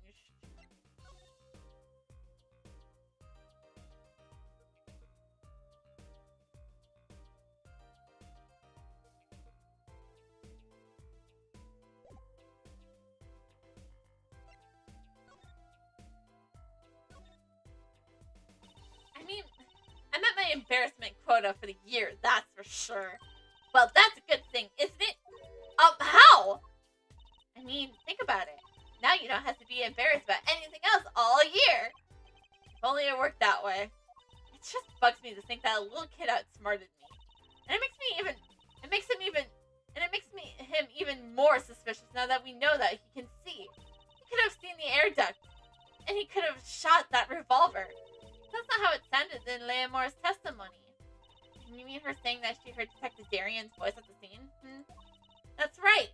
I mean, I'm at my embarrassment quota for the year, that's for sure. Well, that's a good thing, isn't it? How? I mean, think about it. Now you don't have to be embarrassed about anything else all year. If only it worked that way. It just bugs me to think that a little kid outsmarted me. And it makes him even more suspicious now that we know that he can see. He could have seen the air duct, and he could have shot that revolver. That's not how it sounded in Leomore's testimony. You mean her saying that she heard Detective Darian's voice at the scene? That's right.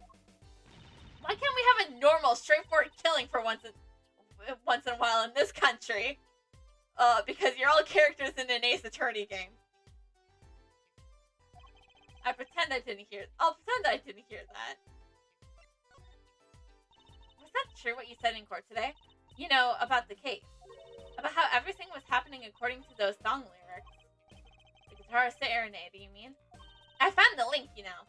Why can't we have a normal, straightforward killing for once in a while in this country? Because you're all characters in an Ace Attorney game. I'll pretend I didn't hear that. Was that true what you said in court today? You know, about the case. About how everything was happening according to those song lyrics. The Guitar Serenade, you mean? I found the link, you know.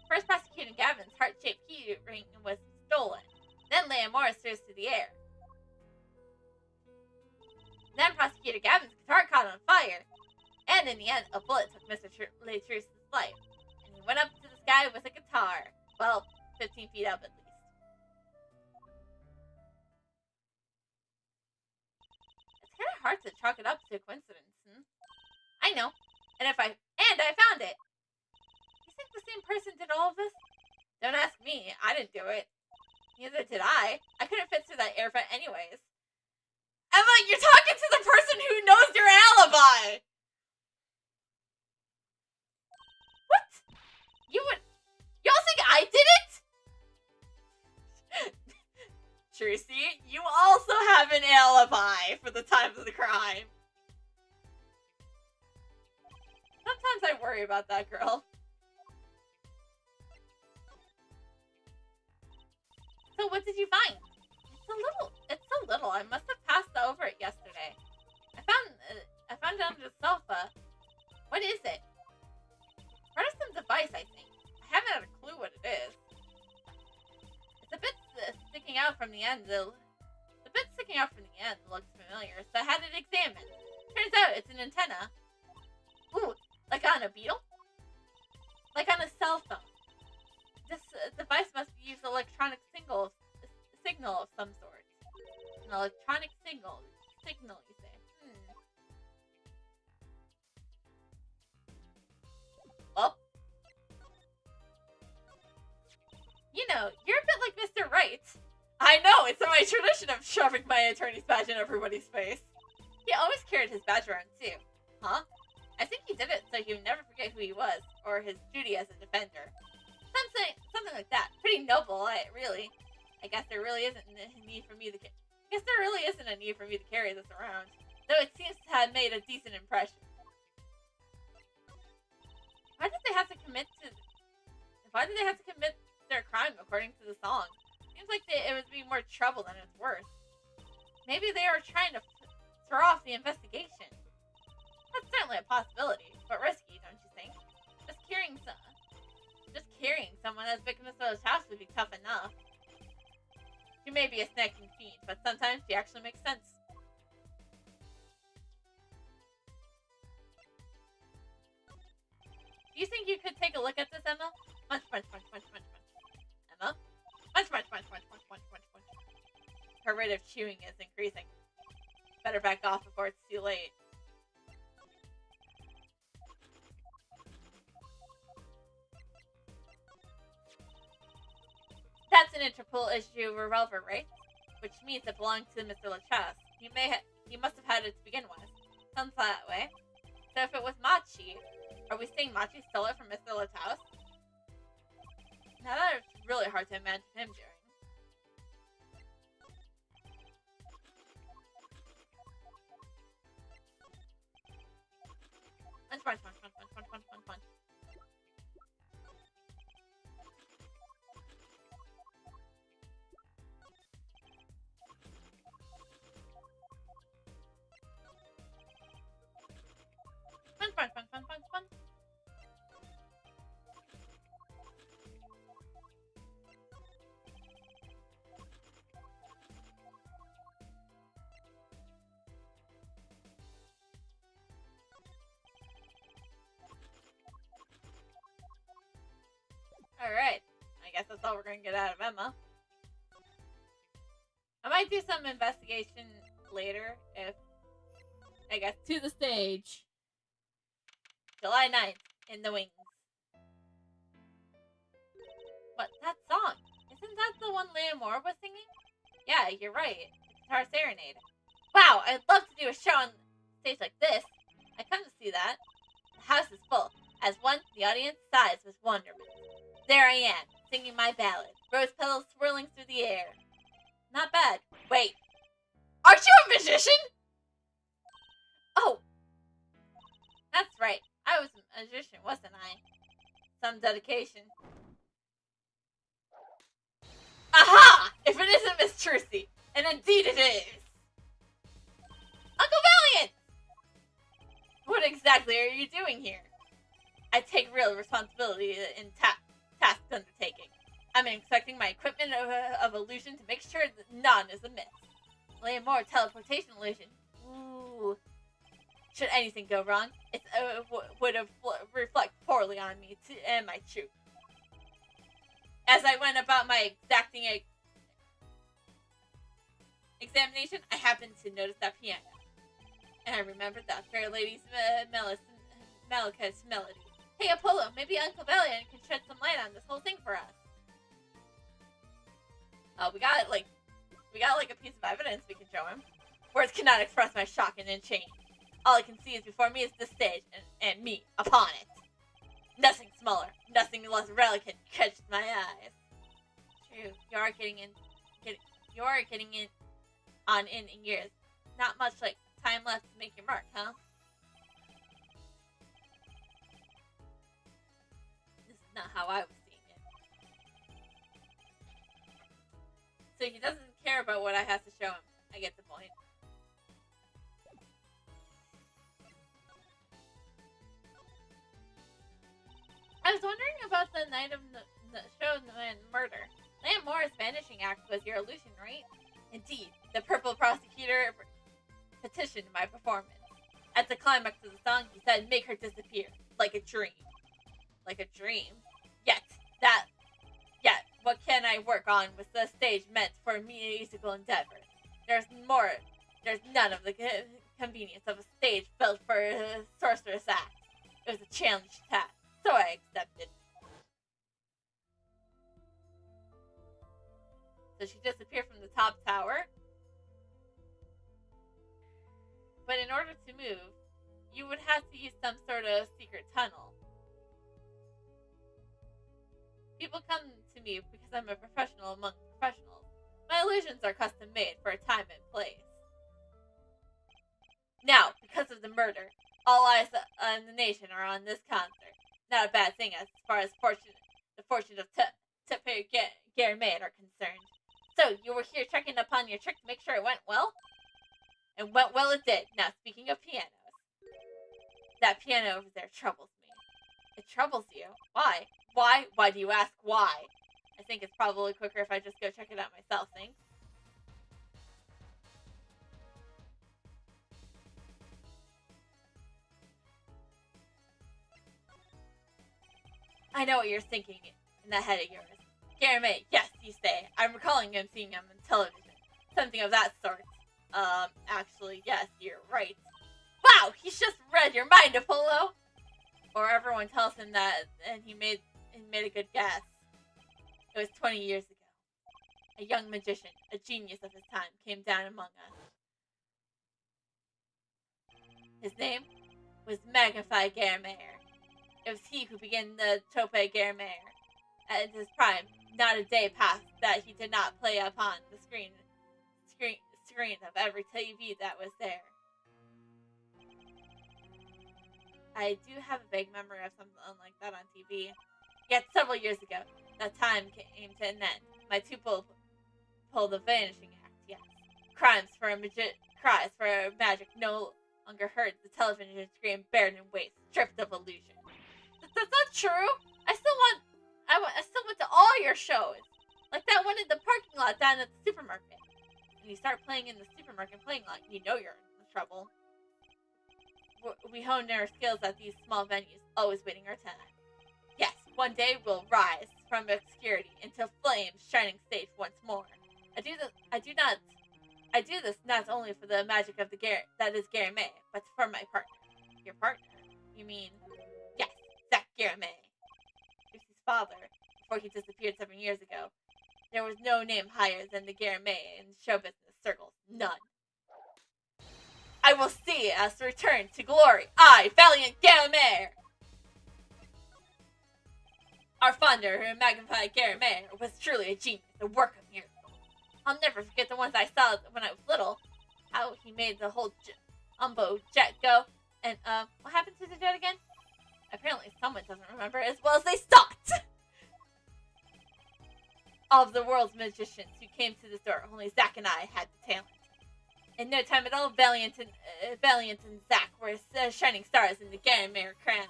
First, Prosecutor Gavin's heart-shaped key ring was stolen. Then Leomora threw to the air. Then Prosecutor Gavin's guitar caught on fire. And in the end, a bullet took Mr. Letruce's life. And he went up to the sky with a guitar. Well, 15 feet up at least. It's kind of hard to chalk it up to a coincidence, I know. And I found it. You think the same person did all of this? Don't ask me. I didn't do it. Neither did I. I couldn't fit through that air vent anyways. Emma, you're talking to the person who knows your alibi! What? You all think I did it? Tracy, you also have an alibi for the time of the crime. Sometimes I worry about that girl. So what did you find? It's so little. I must have passed over it yesterday. I found it under the sofa. What is it? Part of some device, I think. I haven't had a clue what it is. It's a bit sticking out from the end. Looks familiar, so I had it examined. Turns out it's an antenna. Ooh, like on a beetle? Like on a cell phone. This device must use electronic signal of some sort. An electronic signal, you say. Well, you know, you're a bit like Mr. Wright. I know, it's my tradition of shoving my attorney's badge in everybody's face. He always carried his badge around too. Huh? I think he did it so he would never forget who he was, or his duty as a defender. Something like that. Pretty noble, really. I guess there really isn't a need for me to carry this around, though it seems to have made a decent impression. Why did they have to commit their crime according to the song? Seems like it would be more trouble than it's worth. Maybe they are trying to throw off the investigation. That's certainly a possibility, but risky, don't you think? Just carrying someone as big as Mr. House would be tough enough. She may be a snacking fiend, but sometimes she actually makes sense. Do you think you could take a look at this, Emma? Munch, munch, munch, munch, munch, munch. Emma? Munch, munch, munch, munch, munch, munch, munch, munch. Her rate of chewing is increasing. Better back off before it's too late. That's an Interpol issue revolver, right? Which means it belongs to Mr. Lachasse. He must have had it to begin with. Sounds that way. So if it was Machi, are we saying Machi stole it from Mr. Lachasse? Now that it's really hard to imagine him doing. Punch, punch, punch, punch, punch, punch, punch, punch, punch. Punch, punch, punch, punch, punch, punch. all we're gonna get out of Emma. I might do some investigation later if I guess To the stage. July 9th in the wings. What, that song? Isn't that the one Leah Moore was singing? Yeah, you're right. Guitar Serenade. Wow, I'd love to do a show on stage like this. I come to see that. The house is full. As one, the audience sighs with wonderment. There I am, singing my ballad, rose petals swirling through the air. Not bad. Wait, aren't you a musician? Oh, that's right. I was a magician, wasn't I? Some dedication. Aha! If it isn't Miss Trucy, and indeed it is. Uncle Valiant! What exactly are you doing here? I take real responsibility in task undertaking. I'm inspecting my equipment of illusion to make sure that none is amiss. Leah Moore teleportation illusion. Ooh. Should anything go wrong, it would reflect poorly on me and my troupe. As I went about my exacting examination, I happened to notice that piano. And I remembered that fair lady's Malika's melody. Hey Apollo, maybe Uncle Valiant can shed some light on this whole thing for us. We got like a piece of evidence we can show him. Words cannot express my shock and enchantment. All I can see is before me is the stage and me upon it. Nothing smaller, nothing less relicant catches my eyes. True, you are getting in years. Not much like time left to make your mark, huh? This is not how I was seeing it. So he doesn't care about what I have to show him. I get the point. I was wondering about the night of the show and murder. Leah Moore's vanishing act was your illusion, right? Indeed, the purple prosecutor petitioned my performance. At the climax of the song, he said, make her disappear, like a dream. Like a dream? Yet, what can I work on with the stage meant for musical endeavor? There's none of the convenience of a stage built for a sorceress act. It was a challenge task. So I accepted. So she disappeared from the top tower. But in order to move, you would have to use some sort of secret tunnel. People come to me because I'm a professional among professionals. My illusions are custom made for a time and place. Now, because of the murder, all eyes in the nation are on this concert. Not a bad thing as far as the fortune of Tepe Germain are concerned. So, you were here checking upon your trick to make sure it went well? And went well it did. Now, speaking of pianos. That piano over there troubles me. It troubles you? Why? Why? Why do you ask why? I think it's probably quicker if I just go check it out myself, thanks. I know what you're thinking in that head of yours. Garame, yes, you say. I'm recalling him seeing him on television. Something of that sort. Actually, yes, you're right. Wow, he's just read your mind, Apollo! Or everyone tells him that, and he made a good guess. It was 20 years ago. A young magician, a genius of his time, came down among us. His name was Magnify Germair. It was he who began the Tope Germair. At his prime, not a day passed that he did not play upon the screen of every TV that was there. I do have a vague memory of something like that on TV. Yet several years ago, that time came to an end. My two pulled the vanishing act, yes. Cries for magic no longer heard. The television screen bared and waste, stripped of illusion. That's not true. I still went to all your shows. Like that one in the parking lot down at the supermarket. And you start playing in the supermarket playing lot, you know you're in trouble. We honed our skills at these small venues, always waiting our time. Yes, one day will rise from obscurity into flames shining safe once more. I do this not only for the magic of that is Garamay, but for my partner. Your partner? You mean, yes, Zach Garamay. Lucy's father, before he disappeared 7 years ago. There was no name higher than the Garamay in show business circles. None. I will see us return to glory. I, valiant Garamay! Our founder, Magnified Garamay, was truly a genius, a work of miracles. I'll never forget the ones I saw when I was little. How he made the whole Umbo jet go. And, what happened to the jet again? Apparently someone doesn't remember as well as they stopped! All of the world's magicians who came to the door, only Zack and I had the talent. In no time at all, Valiant and Zack were shining stars in the Garamay crown.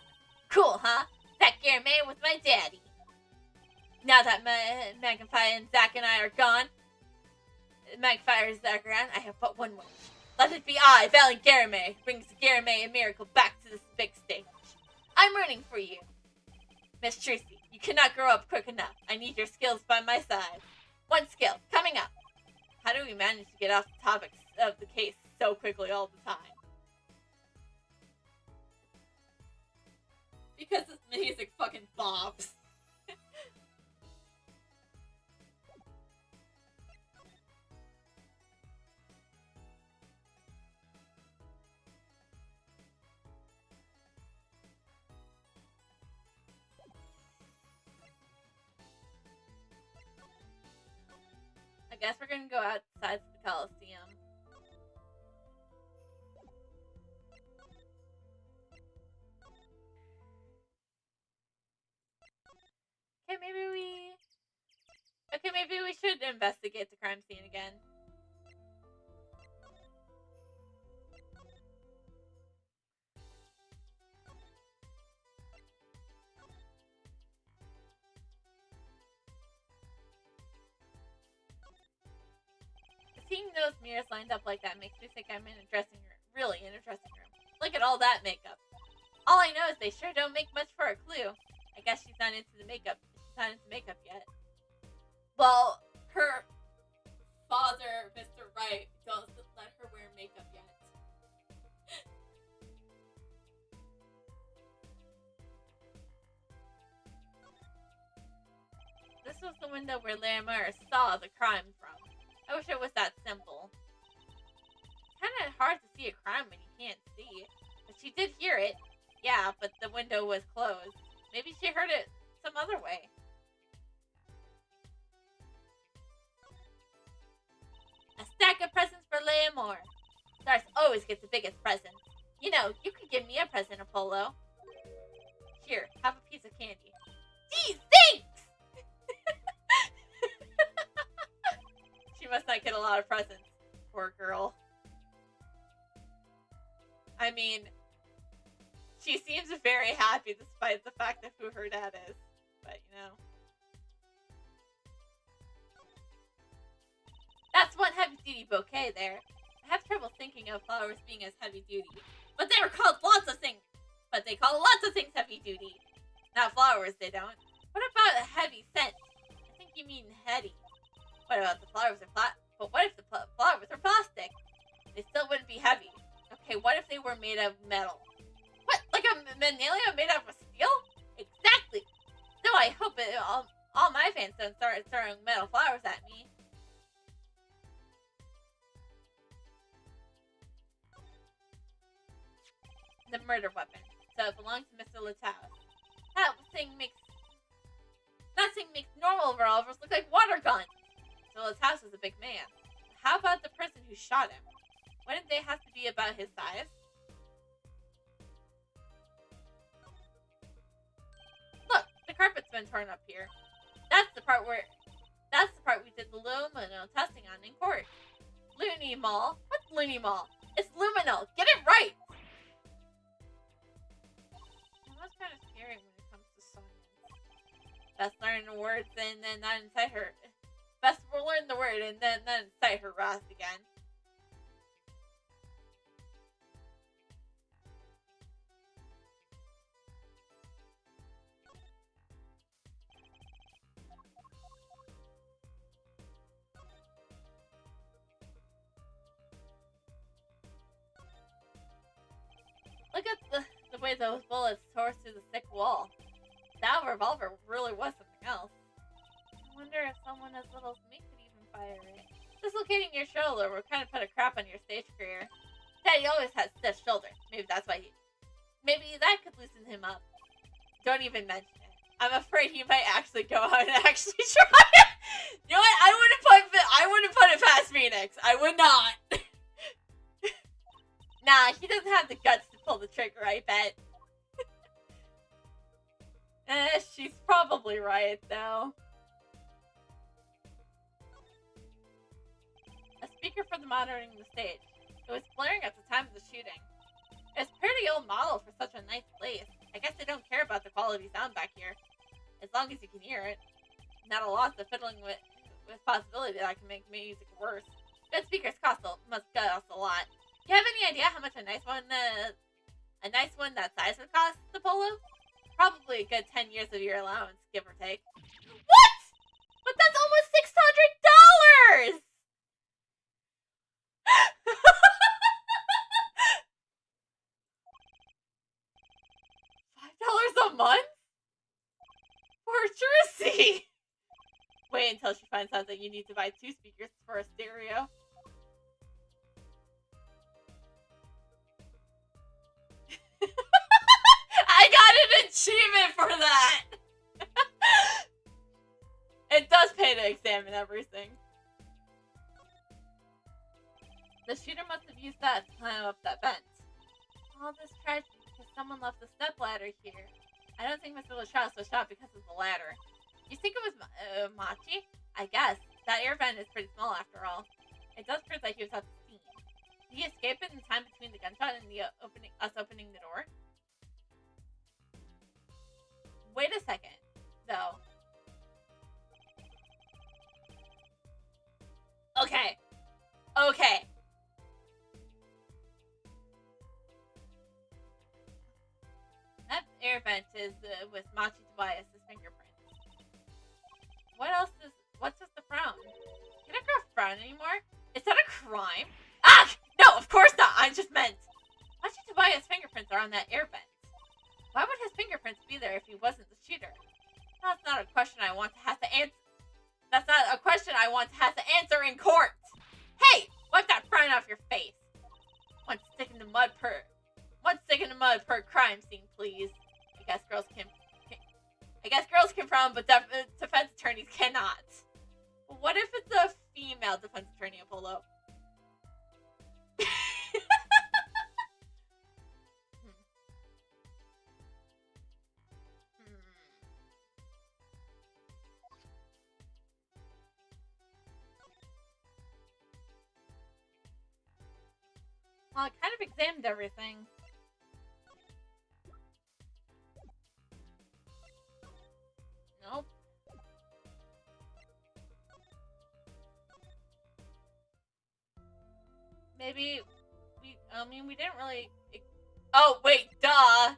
Cool, huh? Zack Garamay was my daddy. Now that Magnifier and Zack and I are gone, Magnifier and Zack are gone, I have but one wish. Let it be I, Valiant Garamay, who brings Garamay and Miracle back to this big stage. I'm rooting for you. Miss Tracy, you cannot grow up quick enough. I need your skills by my side. One skill, coming up. How do we manage to get off the topics of the case so quickly all the time? Because this music fucking bobs. I guess we're gonna go outside the Coliseum. Okay, maybe we should investigate the crime scene again. Seeing those mirrors lined up like that makes me think I'm in a dressing room. Really in a dressing room. Look at all that makeup. All I know is they sure don't make much for a clue. I guess she's not into the makeup. She's not into makeup yet. Well, her father, Mr. Wright, doesn't let her wear makeup yet. This was the window where Lamar saw the crime from. I wish it was that simple. It's kind of hard to see a crime when you can't see. But she did hear it. Yeah, but the window was closed. Maybe she heard it some other way. A stack of presents for Leamore. Stars always gets the biggest presents. You know, you could give me a present, Apollo. Here, have a piece of candy. Gee, thanks! She must not get a lot of presents. Poor girl. I mean, she seems very happy despite the fact of who her dad is. But, you know. That's one heavy-duty bouquet there. I have trouble thinking of flowers being as heavy-duty. But they were called lots of things. But they call lots of things heavy-duty. Not flowers, they don't. What about a heavy scent? I think you mean heady. What about the flowers are but what if the flowers are plastic? They still wouldn't be heavy. Okay, what if they were made of metal? What? Like a Magnalia made out of steel? Exactly! So I hope all my fans don't start throwing metal flowers at me. The murder weapon. So it belongs to Mr. Latau. That thing makes normal revolvers look like water guns. So Latau is a big man. How about the person who shot him? Wouldn't they have to be about his size? Look, the carpet's been torn up here. That's the part we did the luminol testing on in court. Looney Mall? What's Looney Mall? It's luminol. Get it right! That's kind of scary when it comes to science. Best learn the words and then not incite her. Best we'll learn the word and then not incite her wrath again. Look at the way those bullets tore through the thick wall. That revolver really was something else. I wonder if someone as little as me could even fire it. Dislocating your shoulder will kind of put a crap on your stage career. Daddy always had stiff shoulders. Maybe that's why maybe that could loosen him up. Don't even mention it. I'm afraid he might actually go out and actually try it. You know what? I wouldn't put it past Phoenix. I would not. Nah, he doesn't have the guts to pull the trigger, I bet. She's probably right, though. A speaker for the monitoring the stage. It was blaring at the time of the shooting. It's a pretty old model for such a nice place. I guess they don't care about the quality sound back here. As long as you can hear it. Not a loss of fiddling with possibility that I can make music worse. Good speakers must cost a lot. Do you have any idea how much a nice one that size would cost, the Polo? Probably a good 10 years of your allowance, give or take. What? But that's almost $600! $5 a month? For Jersey! Wait until she finds out that you need to buy 2 speakers for a stereo. I got an achievement for that! It does pay to examine everything. The shooter must have used that to climb up that vent. All this tragedy because someone left the stepladder here. I don't think Mr. Lachasse was shot because of the ladder. You think it was Machi? I guess. That air vent is pretty small after all. It does prove that he was at the scene. Did he escape in the time between the gunshot and us opening the door? Wait a second, though. Okay. Okay. That air vent is with Machi Tobias' fingerprints. What's with the frown? Can a girl frown anymore? Is that a crime? Ah! No, of course not! I just meant... Machi Tobias' fingerprints are on that air vent. Why would his fingerprints be there if he wasn't the shooter? That's not a question I want to have to answer. That's not a question I want to have to answer in court! Hey! Wipe that frown off your face! One stick in the mud per crime scene, please. I guess girls can frown, but defense attorneys cannot. What if it's a female defense attorney, Apollo? Well, I kind of examined everything. Nope. Maybe we didn't really... Oh, wait, duh!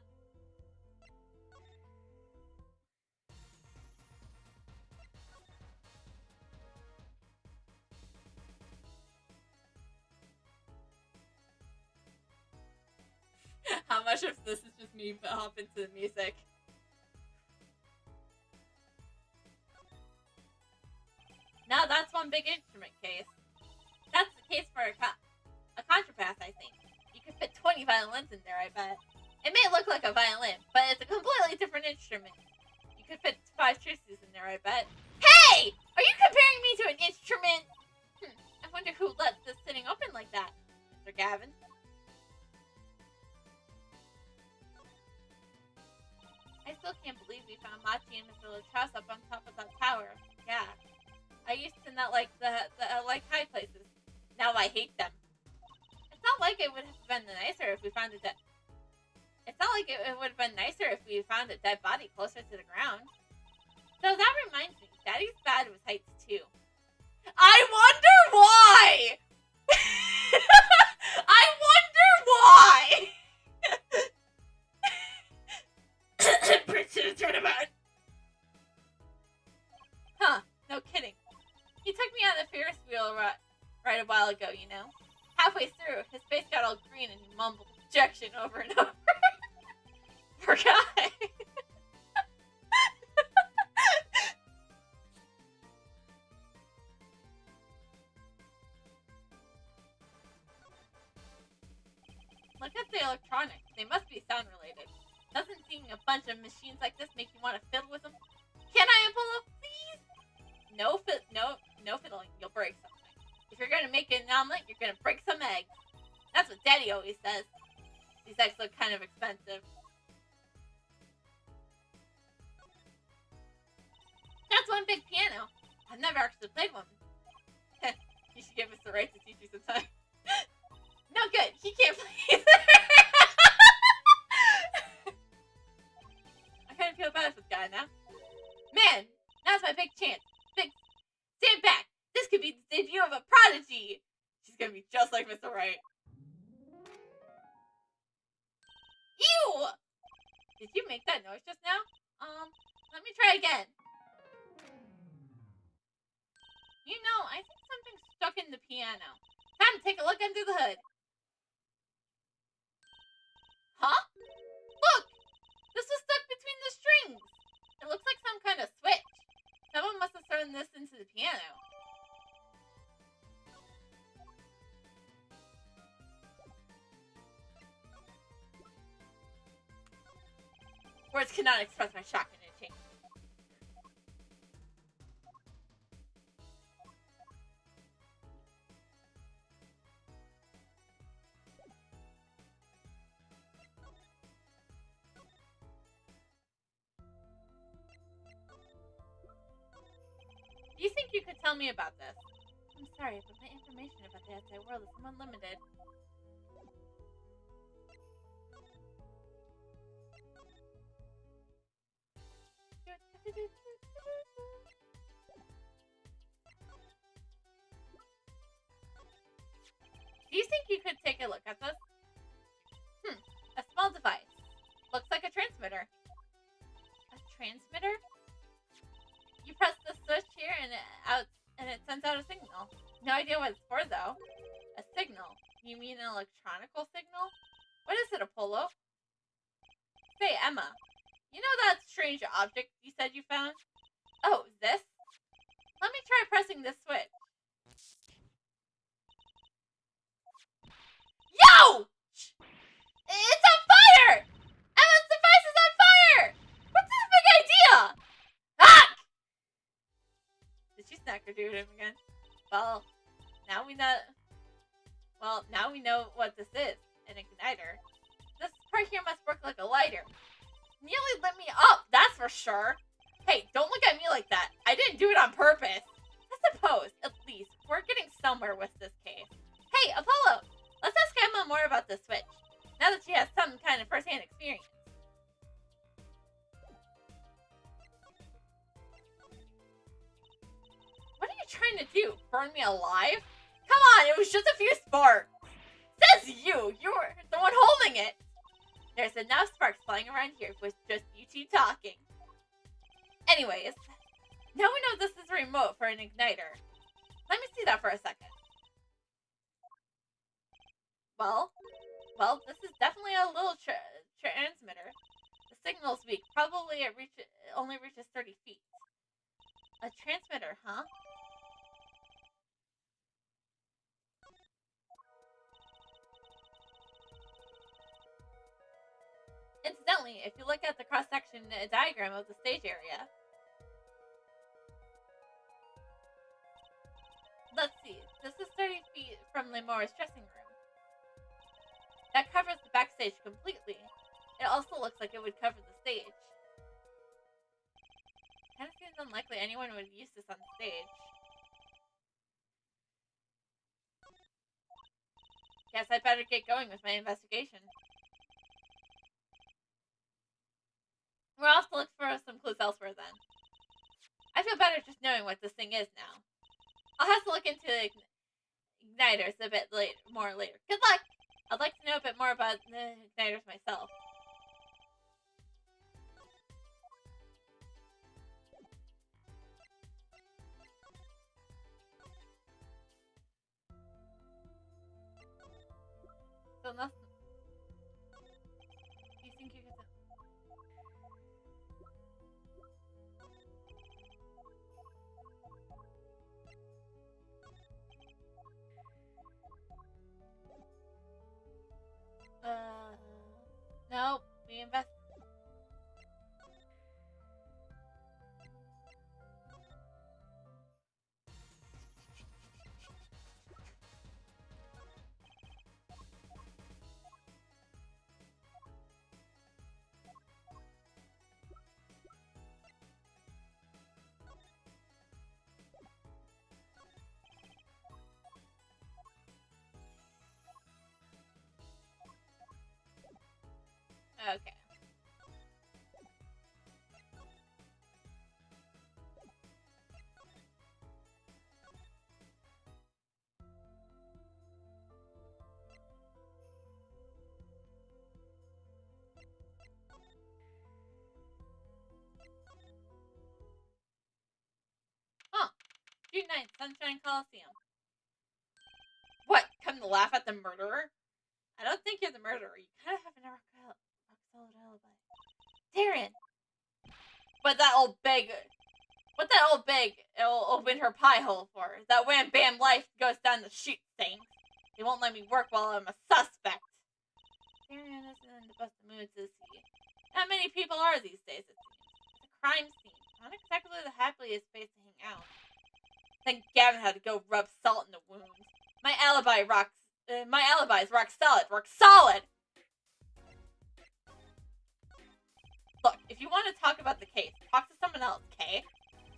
How much of this is just me hopping to the music? Now that's one big instrument case. That's the case for a contrabass, I think. You could fit 20 violins in there, I bet. It may look like a violin, but it's a completely different instrument. You could fit 5 truces in there, I bet. Hey! Are you comparing me to an instrument? I wonder who left this sitting open like that, Mr. Gavin. I still can't believe we found Machi and Mr. Lachasse up on top of that tower. Yeah. I used to not like like high places. Now I hate them. It's not like it would have been nicer if we found a dead... It's not like it would have been nicer if we found a dead body closer to the ground. So that reminds me, Daddy's bad with heights too. I wonder why! I wonder why! Huh, no kidding. He took me on the Ferris wheel right a while ago, you know. Halfway through, his face got all green and he mumbled objection over and over. Poor guy. Look at the electronics. They must be sound related. Doesn't seeing a bunch of machines like this make you want to fiddle with them? Can I, Apollo? Please? No fiddling. You'll break something. If you're gonna make an omelet, you're gonna break some eggs. That's what Daddy always says. These eggs look kind of expensive. That's one big piano. I've never actually played one. You should give us the right to teach you sometime. No good. He can't play either. I kind of feel bad for the guy now. Man, now's my big chance. Stand back. This could be the debut of a prodigy. She's gonna be just like Mr. Right. Ew! Did you make that noise just now? Let me try again. You know, I think something's stuck in the piano. Time to take a look under the hood. Huh? Look! This was stuck between the strings. It looks like some kind of switch. Someone must have thrown this into the piano. Words cannot express my shock and change. Do you think you could tell me about this? I'm sorry, but my information about the outside world is unlimited. Do you think you could take a look at this? A small device. Looks like a transmitter. A transmitter? You press the switch here and it sends out a signal. No idea what it's for though. A signal? You mean an electronical signal? What is it, Apollo? Say, Emma. You know that strange object you said you found? Oh, this? Let me try pressing this switch. Yo! It's on fire! Emma's device is on fire! What's this big idea? Ah! Did she snack or do him again? Well, now we know what this is. An igniter. This part here must work like a lighter. Nearly lit me up, that's for sure. Hey, don't look at me like that. I didn't do it on purpose. I suppose, at least, we're getting somewhere with this case. Hey, Apollo! Let's ask Emma more about this switch, now that she has some kind of first-hand experience. What are you trying to do? Burn me alive? Come on, it was just a few sparks. Says you! You were the one holding it! There's enough sparks flying around here with just you two talking. Anyways, now we know this is a remote for an igniter. Let me see that for a second. Well, this is definitely a little transmitter. The signal's weak. Probably it only reaches 30 feet. A transmitter, huh? Incidentally, if you look at the cross-section diagram of the stage area, let's see, this is 30 feet from Lemora's dressing room. That covers the backstage completely. It also looks like it would cover the stage. Kinda seems unlikely anyone would use this on stage. Guess I'd better get going with my investigation. We'll have to look for some clues elsewhere then. I feel better just knowing what this thing is now. I'll have to look into igniters a bit more later. Good luck! I'd like to know a bit more about the igniters myself. So nothing. Do you think you could... invest. Okay. Huh. June 9th, Sunshine Coliseum. What? Come to laugh at the murderer? I don't think you're the murderer. You kind of have a rock solid alibi. Darren! What that old big it'll open her pie hole for? That wham bam life goes down the chute thing. They won't let me work while I'm a suspect. Darren isn't in the best of moods, is he? Not many people are these days, it seems. It's a crime scene. Not exactly the happiest place to hang out. Then Gavin had to go rub salt in the wound. My alibi's rock solid. Rock solid! Look, if you want to talk about the case, talk to someone else, okay?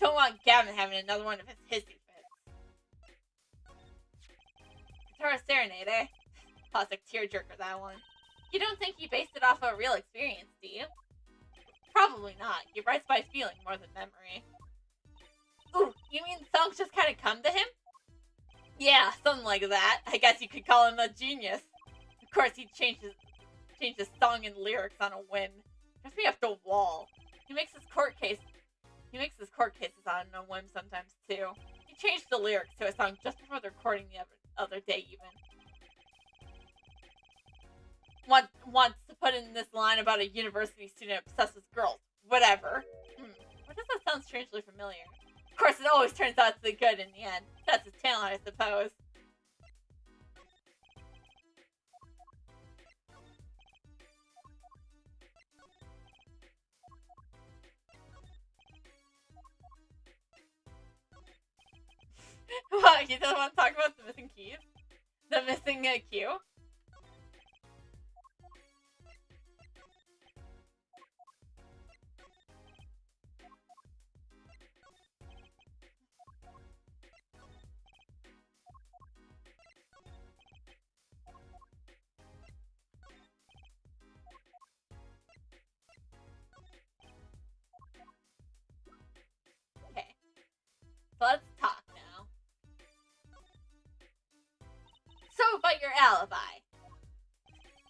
Don't want Gavin having another one of his hissy fits. Guitar Serenade, eh? Classic tearjerker, that one. You don't think he based it off a real experience, do you? Probably not. He writes by feeling more than memory. Ooh, you mean songs just kind of come to him? Yeah, something like that. I guess you could call him a genius. Of course, he changes song and lyrics on a whim. Drives me up the wall. He makes his court cases on a whim sometimes too. He changed the lyrics to a song just before the recording the other day even. Wants to put in this line about a university student obsessed with girls. Whatever. Why does that sound strangely familiar? Of course, it always turns out to be good in the end. That's his talent, I suppose. What, you don't want to talk about the missing keys? The missing key? Okay. So let's talk now. So about your alibi.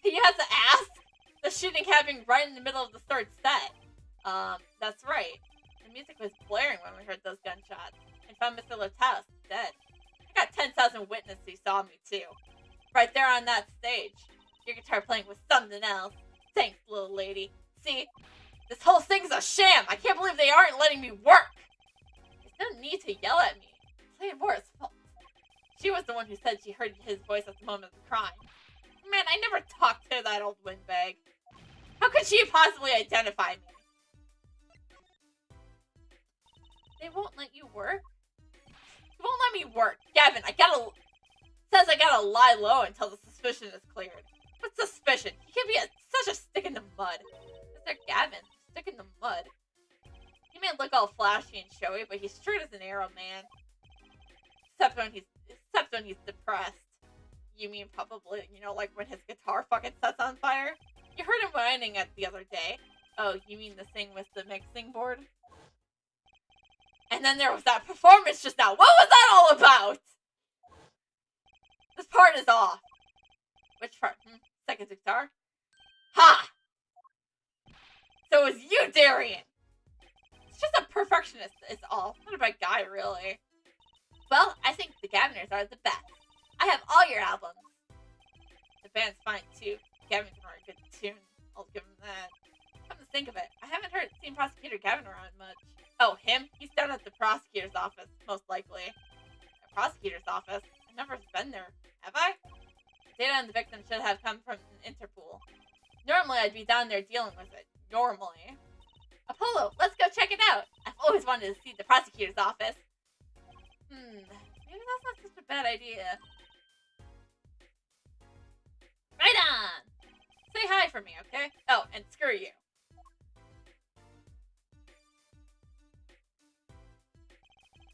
He has to ask? The shooting happening right in the middle of the third set. That's right. The music was blaring when we heard those gunshots. And found Mr. Lataus dead. I got 10,000 witnesses who saw me too. Right there on that stage. Your guitar playing was something else. Thanks, little lady. See? This whole thing's a sham! I can't believe they aren't letting me work! There's no need to yell at me. It's Leonora's fault. She was the one who said she heard his voice at the moment of the crime. Man, I never talked to that old windbag. How could she possibly identify me? They won't let you work? They won't let me work. Gavin, says I gotta lie low until the suspicion is cleared. What suspicion? He can be such a stick in the mud. Mr. Gavin, stick in the mud. He may look all flashy and showy, but he's straight as an arrow, man. Except when he's depressed. You mean probably, like when his guitar fucking sets on fire? You heard him whining at the other day. Oh, you mean the thing with the mixing board? And then there was that performance just now. What was that all about? This part is off. Which part? Second guitar? Ha! So it was you, Darian! It's just a perfectionist is all. Not a bad guy, really. Well, I think the Gaviners are the best. I have all your albums. The band's fine, too. Gavin can write a good tune. I'll give him that. Come to think of it, I haven't seen Prosecutor Gavin around much. Oh, him? He's down at the prosecutor's office, most likely. The prosecutor's office? I've never been there. Have I? Data on the victim should have come from Interpol. Normally, I'd be down there dealing with it. Normally. Apollo, let's go check it out. I've always wanted to see the prosecutor's office. Maybe that's not such a bad idea. Right on! Say hi for me, okay? Oh, and screw you.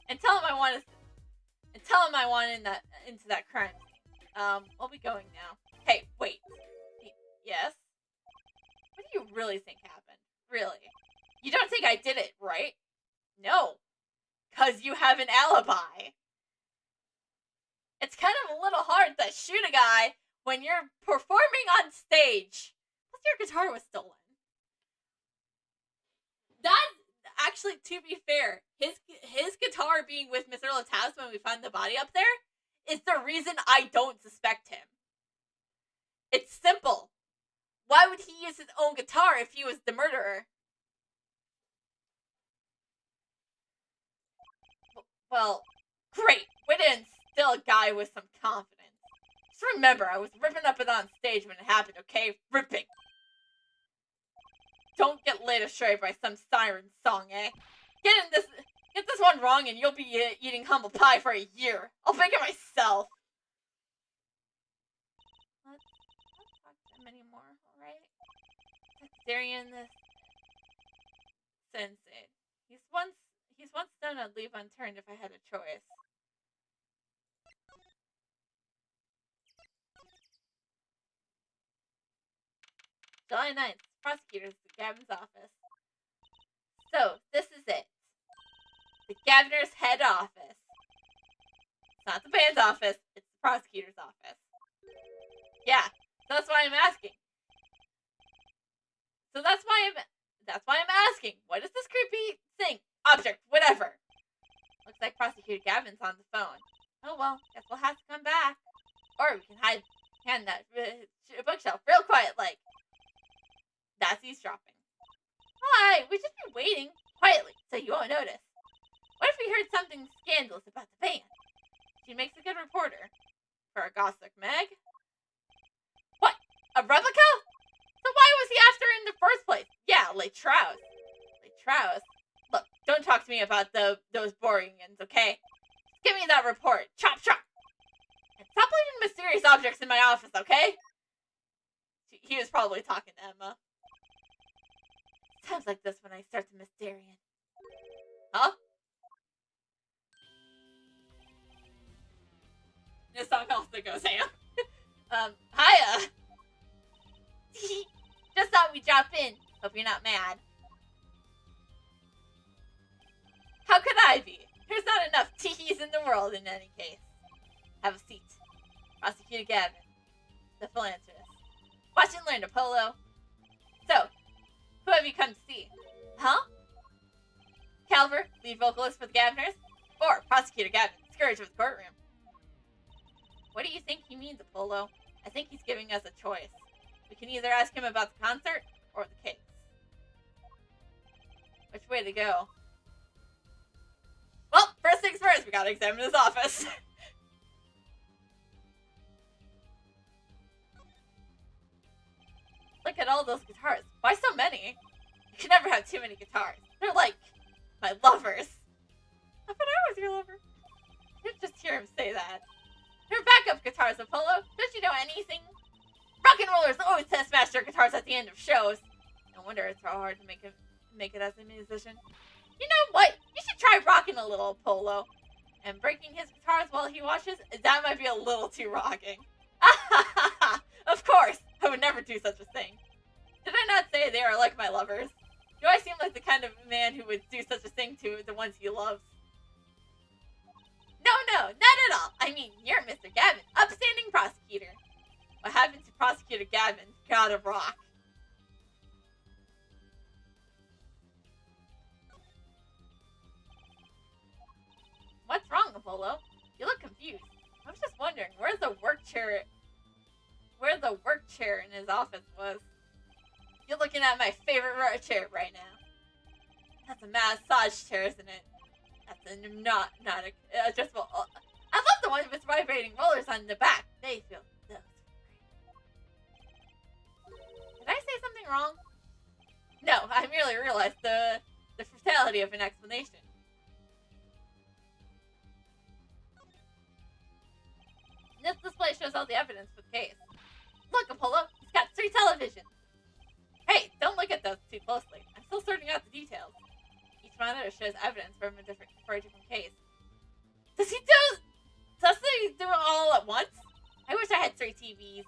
And tell him I want to... And tell him I want into that crime scene. We'll be going now. Hey, wait. Yes? What do you really think happened? Really? You don't think I did it, right? No. 'Cause you have an alibi. It's kind of a little hard to shoot a guy when you're performing on stage. Plus your guitar was stolen. That, actually, to be fair, his guitar being with Mr. Lataz when we found the body up there is the reason I don't suspect him. It's simple. Why would he use his own guitar if he was the murderer? Well, great. Way to instill a guy with some confidence. Just remember, I was ripping up it on stage when it happened, okay? Ripping. Don't get led astray by some siren song, eh? Get this one wrong and you'll be eating humble pie for a year. I'll bake it myself. Let's not talk to him anymore, alright? Darian this sensei. He's once done I'd leave unturned if I had a choice. July 9th, prosecutors at Gavin's office. So, this is it. The governor's head office. It's not the band's office, it's the prosecutor's office. Yeah, so that's why I'm asking. That's why I'm asking. What is this creepy thing? Object, whatever. Looks like Prosecutor Gavin's on the phone. Oh well, guess we'll have to come back. Or we can hide behind that bookshelf real quiet like. That's eavesdropping. Hi, we should be waiting quietly so you won't notice. What if we heard something scandalous about the band? She makes a good reporter. For a gossip Meg? What? A replica? So why was he after her in the first place? Yeah, Latrouse. Latrouse? Look, don't talk to me about those boring ends, okay? Just give me that report. Chop, chop. And stop leaving mysterious objects in my office, okay? He was probably talking to Emma. Times like this when I start to miss Darian. Huh? This song also goes ham. Hiya! Just thought we'd drop in. Hope you're not mad. How could I be? There's not enough teehees in the world in any case. Have a seat. Prosecutor Gavin, the philanthropist. Watch and learn, Apollo. So, who have you come to see? Huh? Calver, lead vocalist for the Gaviners? Or Prosecutor Gavin, scourge of the courtroom? What do you think he means, Apollo? I think he's giving us a choice. We can either ask him about the concert or the case. Which way to go? Well, first things first, we gotta examine his office. Look at all those guitars. Why so many? You can never have too many guitars. They're like my lovers. I thought I was your lover. You just hear him say that. They're backup guitars, Apollo. Don't you know anything? Rock and rollers always test smash their guitars at the end of shows. No wonder it's so hard to make it as a musician. You know what? You should try rocking a little, Apollo. And breaking his guitars while he watches, that might be a little too rocking. Of course, I would never do such a thing. Did I not say they are like my lovers? Do I seem like the kind of man who would do such a thing to the ones he loves? No, not at all. I mean, you're Mr. Gavin, upstanding prosecutor. What happened to Prosecutor Gavin? God of rock. What's wrong, Apollo? You look confused. I was just wondering where the work chair in his office was. You're looking at my favorite chair right now. That's a massage chair, isn't it? That's a not adjustable. I love the one with vibrating rollers on the back. They feel so great. Did I say wrong? No, I merely realized the fatality of an explanation. This display shows all the evidence for the case. Look, Apollo, he's got 3 televisions. Hey, don't look at those too closely. I'm still sorting out the details. Each monitor shows evidence for a different case. Does he do it all at once? I wish I had 3 TVs.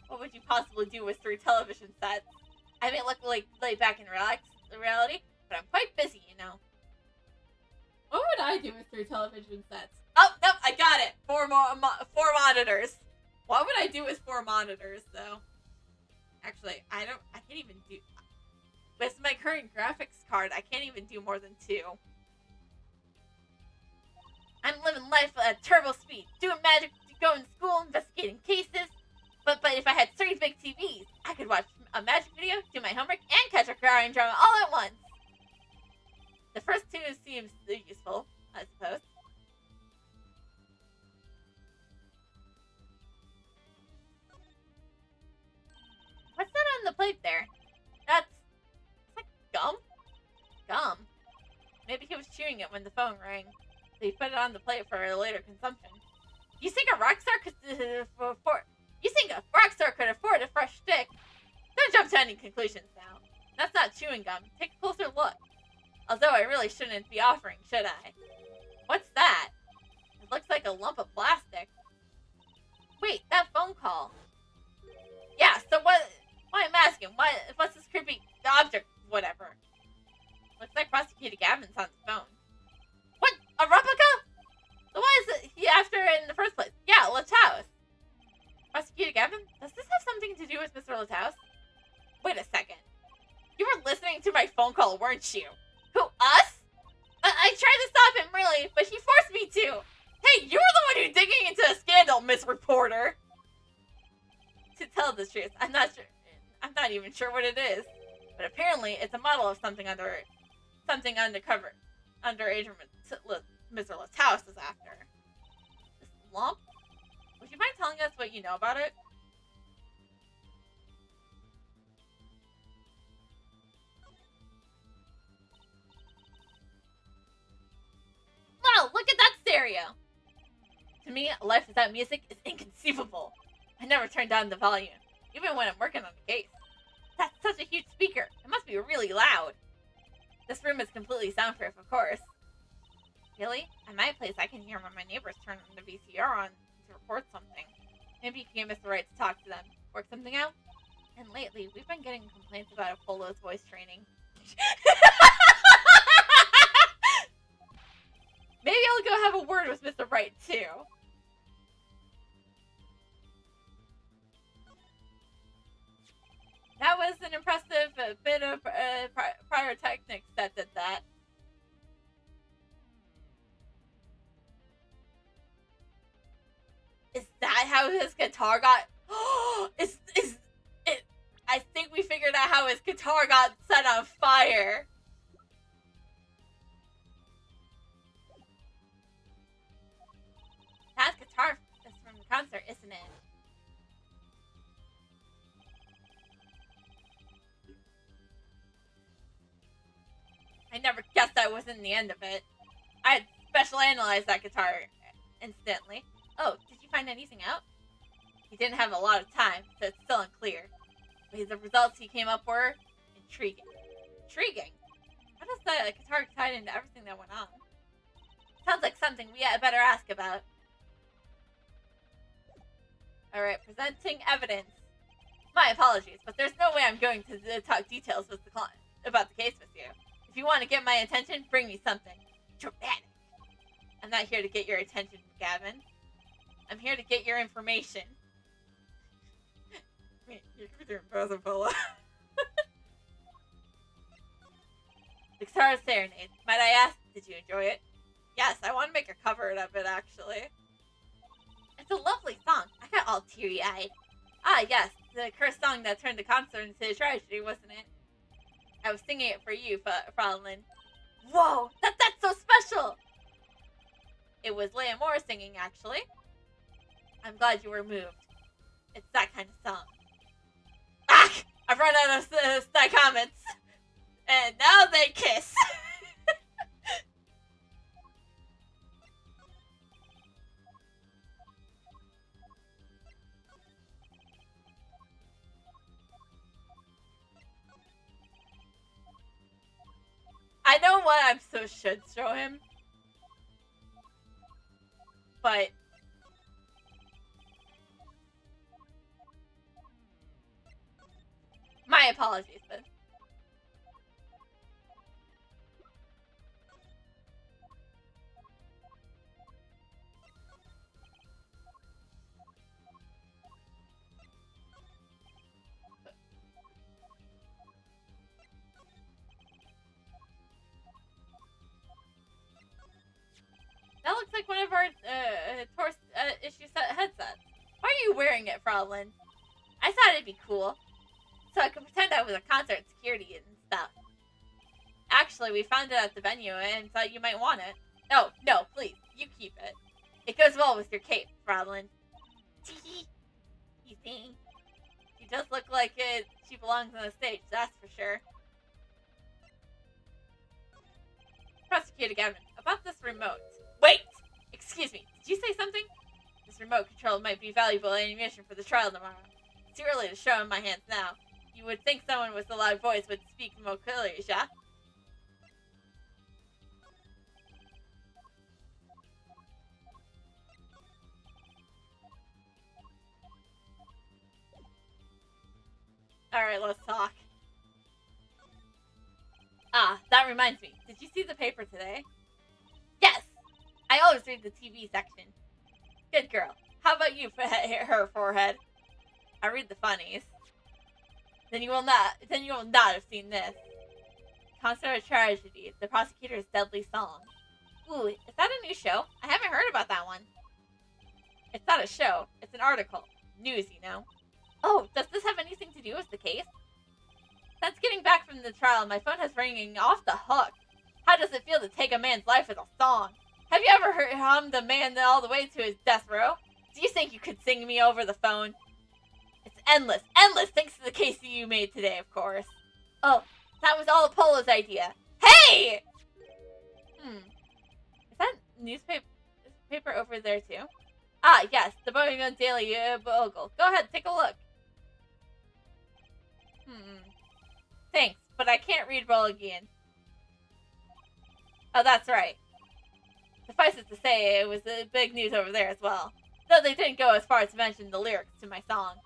What would you possibly do with 3 television sets? I may look like laid back in reality, but I'm quite busy, you know. What would I do with 3 television sets? Oh, nope, I got it. 4 monitors. What would I do with 4 monitors, though? Actually, I can't even do... With my current graphics card, I can't even do more than 2. I'm living life at turbo speed, doing magic, going to school, investigating cases. But if I had 3 big TVs, I could watch a magic video, do my homework, and catch a Korean drama all at once. The first 2 seems useful, I suppose. What's that on the plate there? It's like gum? Gum. Maybe he was chewing it when the phone rang. So he put it on the plate for later consumption. You think a rock star could afford a fresh stick? Don't jump to any conclusions now. That's not chewing gum. Take a closer look. Although I really shouldn't be offering, should I? What's that? It looks like a lump of plastic. Wait, that phone call. Yeah, so why I'm asking, what's this creepy object, whatever? Looks like Prosecutor Gavin's on the phone. What? A replica? So why is he after it in the first place? Yeah, Lataus. Prosecutor Gavin? Does this have something to do with Mr. Lataus? Wait a second. You were listening to my phone call, weren't you? Who, us? I tried to stop him, really, but he forced me to. Hey, you were the one who's digging into a scandal, Miss Reporter. To tell the truth, I'm not even sure what it is. But apparently, it's a model of something undercover. Underage Mr. Lataus is after. This lump? Would you mind telling us what you know about it? Wow, look at that stereo! To me, a life without music is inconceivable. I never turn down the volume, even when I'm working on the case. That's such a huge speaker. It must be really loud. This room is completely soundproof, of course. Really? At my place, I can hear when my neighbors turn the VCR on to report something. Maybe you can get Mr. Wright to talk to them, work something out. And lately, we've been getting complaints about Apollo's voice training. Maybe I'll go have a word with Mr. Wright, too. That was an impressive bit of pyrotechnics that did that. Is that how his guitar got... I think we figured out how his guitar got set on fire. That guitar is from the concert, isn't it? I never guessed that wasn't the end of it. I had special analyzed that guitar instantly. Oh, did you find anything out? He didn't have a lot of time, so it's still unclear. But the results he came up were intriguing. Intriguing? How does that guitar tie into everything that went on? Sounds like something we had better ask about. Alright, presenting evidence. My apologies, but there's no way I'm going to talk details with the client about the case with you. If you want to get my attention, bring me something dramatic. I'm not here to get your attention, Gavin. I'm here to get your information. You're doing Bozopola. The Guitar Serenade. Might I ask, did you enjoy it? Yes, I want to make a cover of it, actually. It's a lovely song. I got all teary-eyed. Ah, yes, the cursed song that turned the concert into a tragedy, wasn't it? I was singing it for you, Fraulein. Whoa, that's so special! It was Leah Moore singing, actually. I'm glad you were moved. It's that kind of song. Ah! I've run out of snide comments. And now they kiss. I know what I'm so should show him. But my apologies, but that looks like one of our issue set headsets. Why are you wearing it, Fraulein? I thought it'd be cool, so I could pretend I was a concert security and stuff. Actually, we found it at the venue and thought you might want it. No, please, you keep it. It goes well with your cape, Fraulein. You think? She does look like she belongs on the stage, that's for sure. Prosecutor Gavin, about this remote. Wait! Excuse me, did you say something? This remote control might be valuable ammunition for the trial tomorrow. It's too early to show in my hands now. You would think someone with a loud voice would speak more clearly, yeah? Alright, let's talk. Ah, that reminds me. Did you see the paper today? Yes! I always read the TV section. Good girl. How about you, her forehead? I read the funnies. Then you will not have seen this. Concert of Tragedy, the prosecutor's deadly song. Ooh, is that a new show? I haven't heard about that one. It's not a show. It's an article. News, you know. Oh, does this have anything to do with the case? Since getting back from the trial, my phone has ringing off the hook. How does it feel to take a man's life as a song? Have you ever hummed a man all the way to his death row? Do you think you could sing me over the phone? It's endless, thanks to the case you made today, of course. Oh, that was all Apollo's idea. Hey! Is that newspaper over there too? Ah, yes, the Birmingham Daily Bogle. Go ahead, take a look. Thanks, but I can't read Bulgarian. Oh, that's right. Suffice it to say, it was big news over there as well. Though they didn't go as far as to mention the lyrics to my song.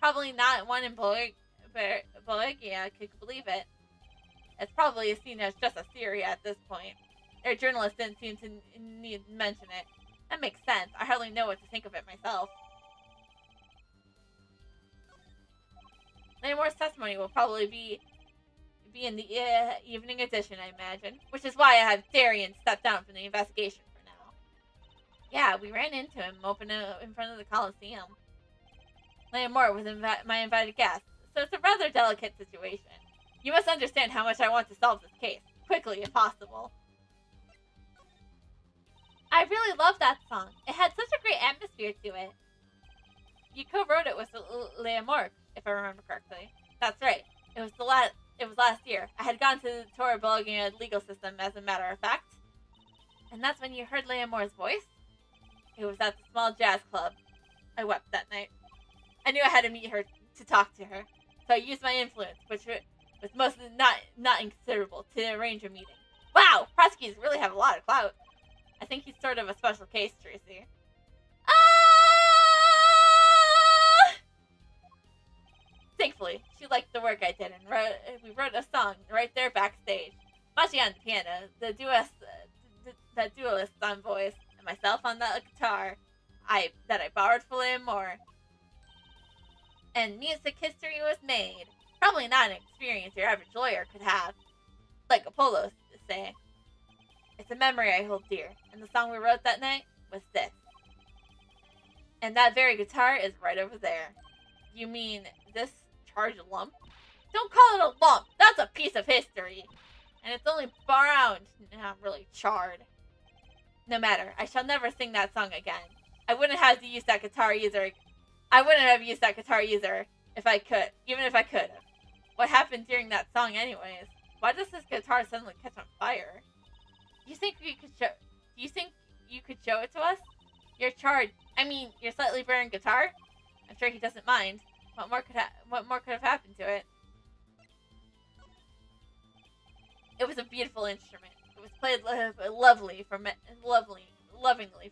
Probably not one in Bulgaria could believe it. It's probably seen as just a theory at this point. Their journalists didn't seem to need to mention it. That makes sense. I hardly know what to think of it myself. Lamore's testimony will probably be in the evening edition, I imagine. Which is why I have Darian step down from the investigation for now. Yeah, we ran into him in front of the Coliseum. Lamore was my invited guest, so it's a rather delicate situation. You must understand how much I want to solve this case, quickly if possible. I really love that song. It had such a great atmosphere to it. You co-wrote it with Lamore, if I remember correctly. That's right. It was last year. I had gone to the tour of Bulgarian legal system, as a matter of fact. And that's when you heard Lamore's voice? It was at the small jazz club. I wept that night. I knew I had to meet her to talk to her, so I used my influence, which was mostly not inconsiderable, to arrange a meeting. Wow! Prosecutors really have a lot of clout. I think he's sort of a special case, Tracy. Thankfully, she liked the work I did, and we wrote a song right there backstage. Machi on the piano, the duelist on voice, and myself on the guitar. That I borrowed from Lamore. And music history was made. Probably not an experience your average lawyer could have. Like Apollo say. It's a memory I hold dear, and the song we wrote that night was this. And that very guitar is right over there. You mean this charged lump? Don't call it a lump. That's a piece of history. And it's only brown, not really charred. No matter. I shall never sing that song again. I wouldn't have used that guitar either If I could. Even if I could. What happened during that song anyways? Why does this guitar suddenly catch on fire? Do you think you could show it to us? Your charred, your slightly burned guitar? I'm sure he doesn't mind. What more could have happened to it? It was a beautiful instrument. It was played lovingly for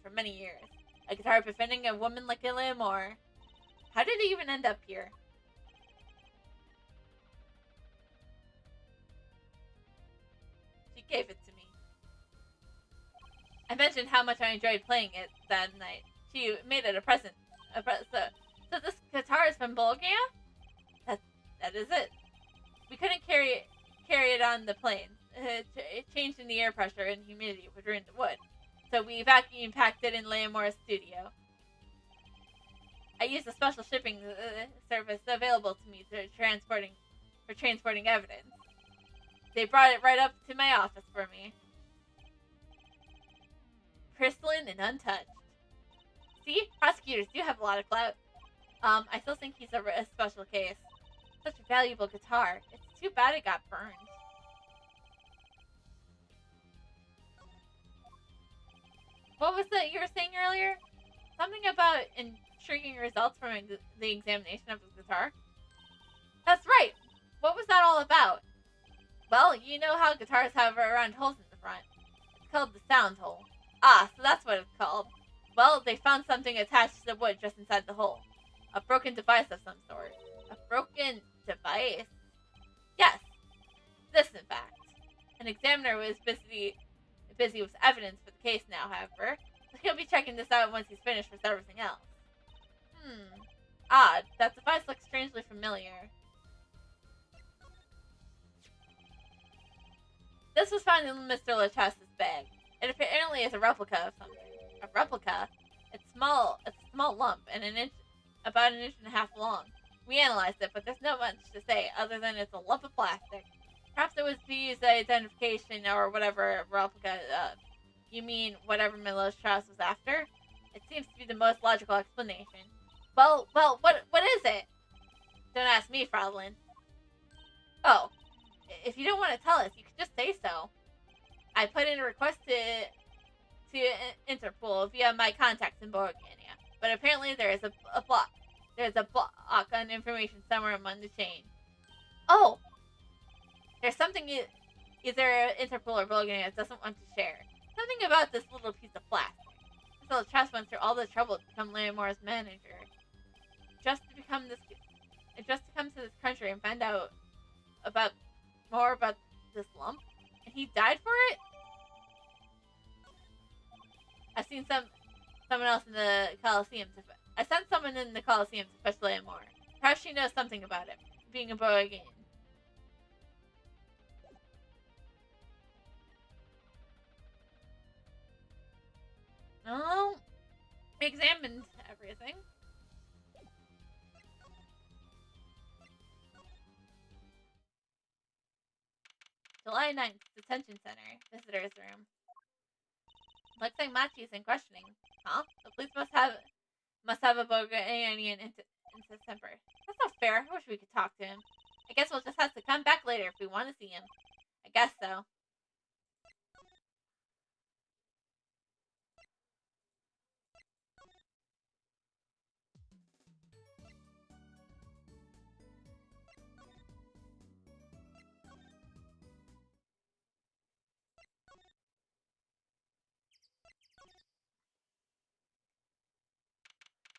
many years. A guitar befitting a woman like Leonore. How did it even end up here? She gave it to me. I mentioned how much I enjoyed playing it that night. She made it a present. So this guitar is from Bulgaria? That is it. We couldn't carry it on the plane. It changed in the air pressure and humidity would ruin the wood. So we vacuum packed it in Leonore's studio. I used a special shipping service available to me for transporting evidence. They brought it right up to my office for me. Crystalline and untouched. See? Prosecutors do have a lot of clout. I still think he's a special case. Such a valuable guitar. It's too bad it got burned. What was that you were saying earlier? Something about intriguing results from the examination of the guitar? That's right! What was that all about? Well, you know how guitars have round holes in the front. It's called the sound hole. Ah, so that's what it's called. Well, they found something attached to the wood just inside the hole. A broken device of some sort. A broken device? Yes. This, in fact. An examiner was busy with evidence for the case now, however. So he'll be checking this out once he's finished with everything else. Odd. That device looks strangely familiar. This was found in Mr. Lachaste's bag. It apparently is a replica of something. A replica? It's small. It's a small lump and about an inch and a half long. We analyzed it, but there's not much to say other than it's a lump of plastic. Perhaps it was to use identification or whatever replica. You mean whatever Milos Strauss was after? It seems to be the most logical explanation. Well, what is it? Don't ask me, Fraulein. Oh, if you don't want to tell us, you could just say so. I put in a request to Interpol via my contacts in Bulgaria, but apparently there is a block. There's a block on information somewhere among the chain. Oh! There's something either Interpol or Bulgaria doesn't want to share. Something about this little piece of plastic. So Trust went through all the trouble to become Leonore's manager. Just to come to this country and find out more about this lump? And he died for it? I've seen someone else in the Colosseum. I sent someone in the Colosseum to fetch Leonore. Perhaps she knows something about it, being a Bohemian. Oh, examined everything. July 9th, Detention Center, Visitor's Room. Looks like Machi is in questioning. Huh? The police must have a Bulgarian into temper. That's not fair. I wish we could talk to him. I guess we'll just have to come back later if we want to see him. I guess so.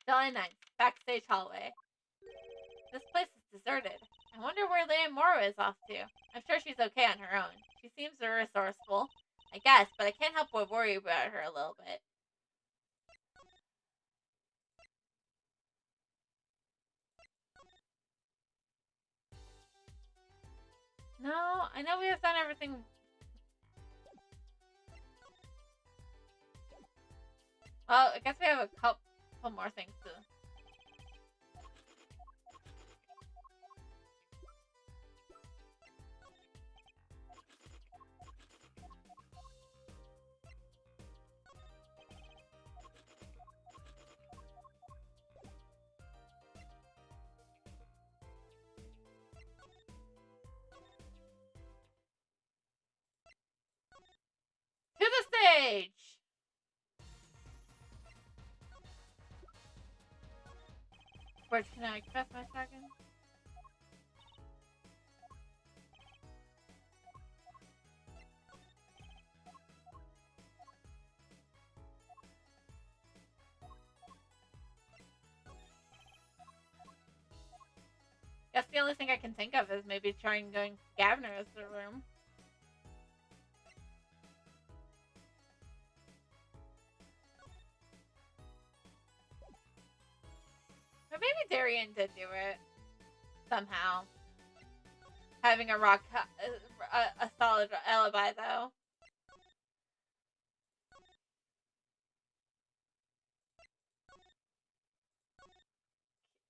July 9th, backstage hallway. This place is deserted. I wonder where Leonore is off to. I'm sure she's okay on her own. She seems resourceful, I guess, but I can't help but worry about her a little bit. No, I know we have done everything. Well, I guess we have a couple more things to. Which can I express my second? Guess the only thing I can think of is maybe trying going Gavner's room. But maybe Darian did do it. Somehow. Having a a solid alibi, though.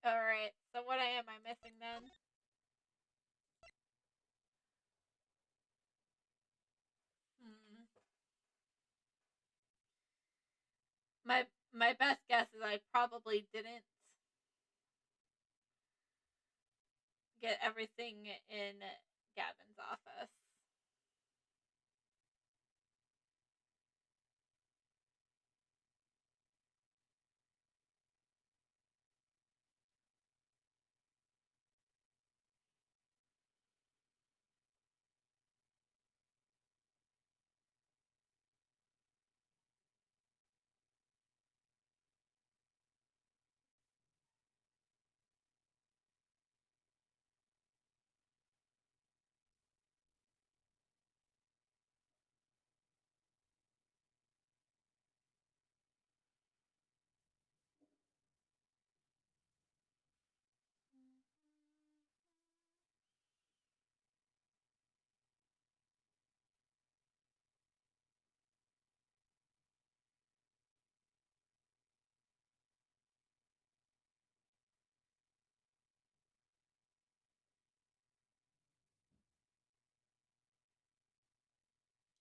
Alright, so what am I missing then? My best guess is I probably didn't get everything in Gavin's office.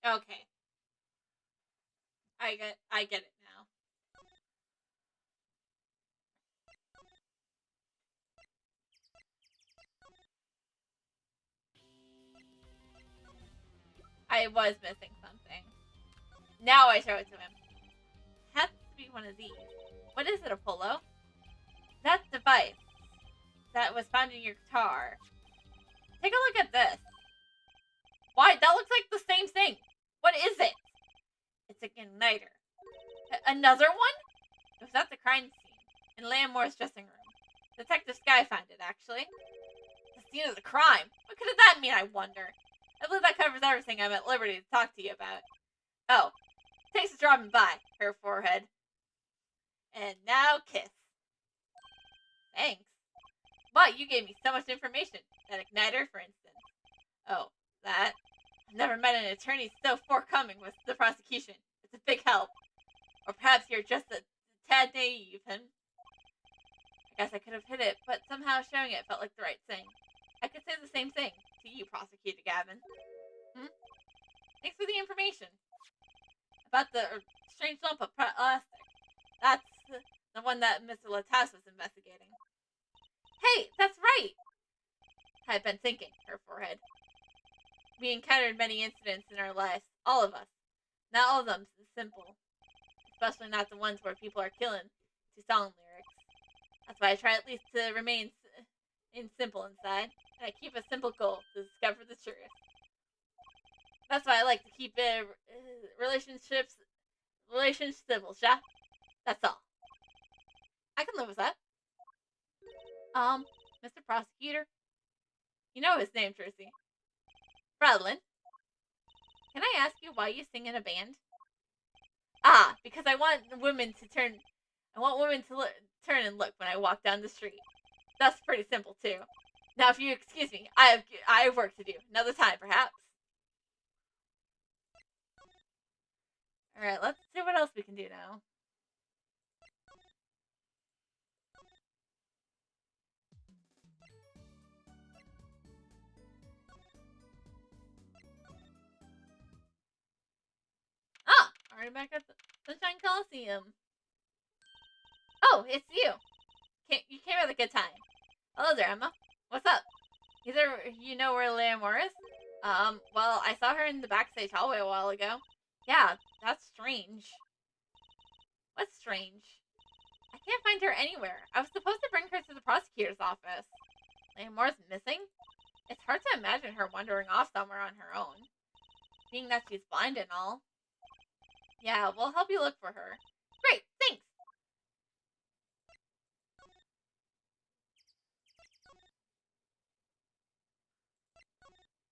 Okay. I get it now. I was missing something. Now I show it to him. Has to be one of these. What is it, Apollo? That device that was found in your guitar. Take a look at this. Why? That looks like the same thing. What is it? It's an igniter. Another one? It was at the crime scene in Lammore's dressing room. Detective Sky found it, actually. The scene of the crime. What could that mean, I wonder? I believe that covers everything I'm at liberty to talk to you about. Oh, thanks for dropping by, her forehead. And now kiss. Thanks. But you gave me so much information. That igniter, for instance. Oh, that? I've never met an attorney so forthcoming with the prosecution. It's a big help. Or perhaps you're just a tad naive, and I guess I could have hid it, but somehow showing it felt like the right thing. I could say the same thing to you, Prosecutor Gavin. Thanks for the information. About the strange lump of plastic. That's the one that Mr. Latas was investigating. Hey, that's right! I've been thinking, her forehead. We encountered many incidents in our lives, all of us. Not all of them simple. Especially not the ones where people are killing to song lyrics. That's why I try at least to remain simple inside. And I keep a simple goal to discover the truth. That's why I like to keep relationships civil, yeah? That's all. I can live with that. Mr. Prosecutor. You know his name, Tracy. Bradlin. Can I ask you why you sing in a band? Ah, because I want women to turn. I want women to turn and look when I walk down the street. That's pretty simple too. Now, if you excuse me, I have work to do. Another time, perhaps. All right, let's see what else we can do now. Ah, already back at the Sunshine Coliseum. Oh, it's you. You came at a good time. Hello there, Emma. What's up? Either you know where Lamore is? Well, I saw her in the backstage hallway a while ago. Yeah, that's strange. What's strange? I can't find her anywhere. I was supposed to bring her to the prosecutor's office. Leomore's missing? It's hard to imagine her wandering off somewhere on her own. Being that she's blind and all. Yeah, we'll help you look for her. Great, thanks!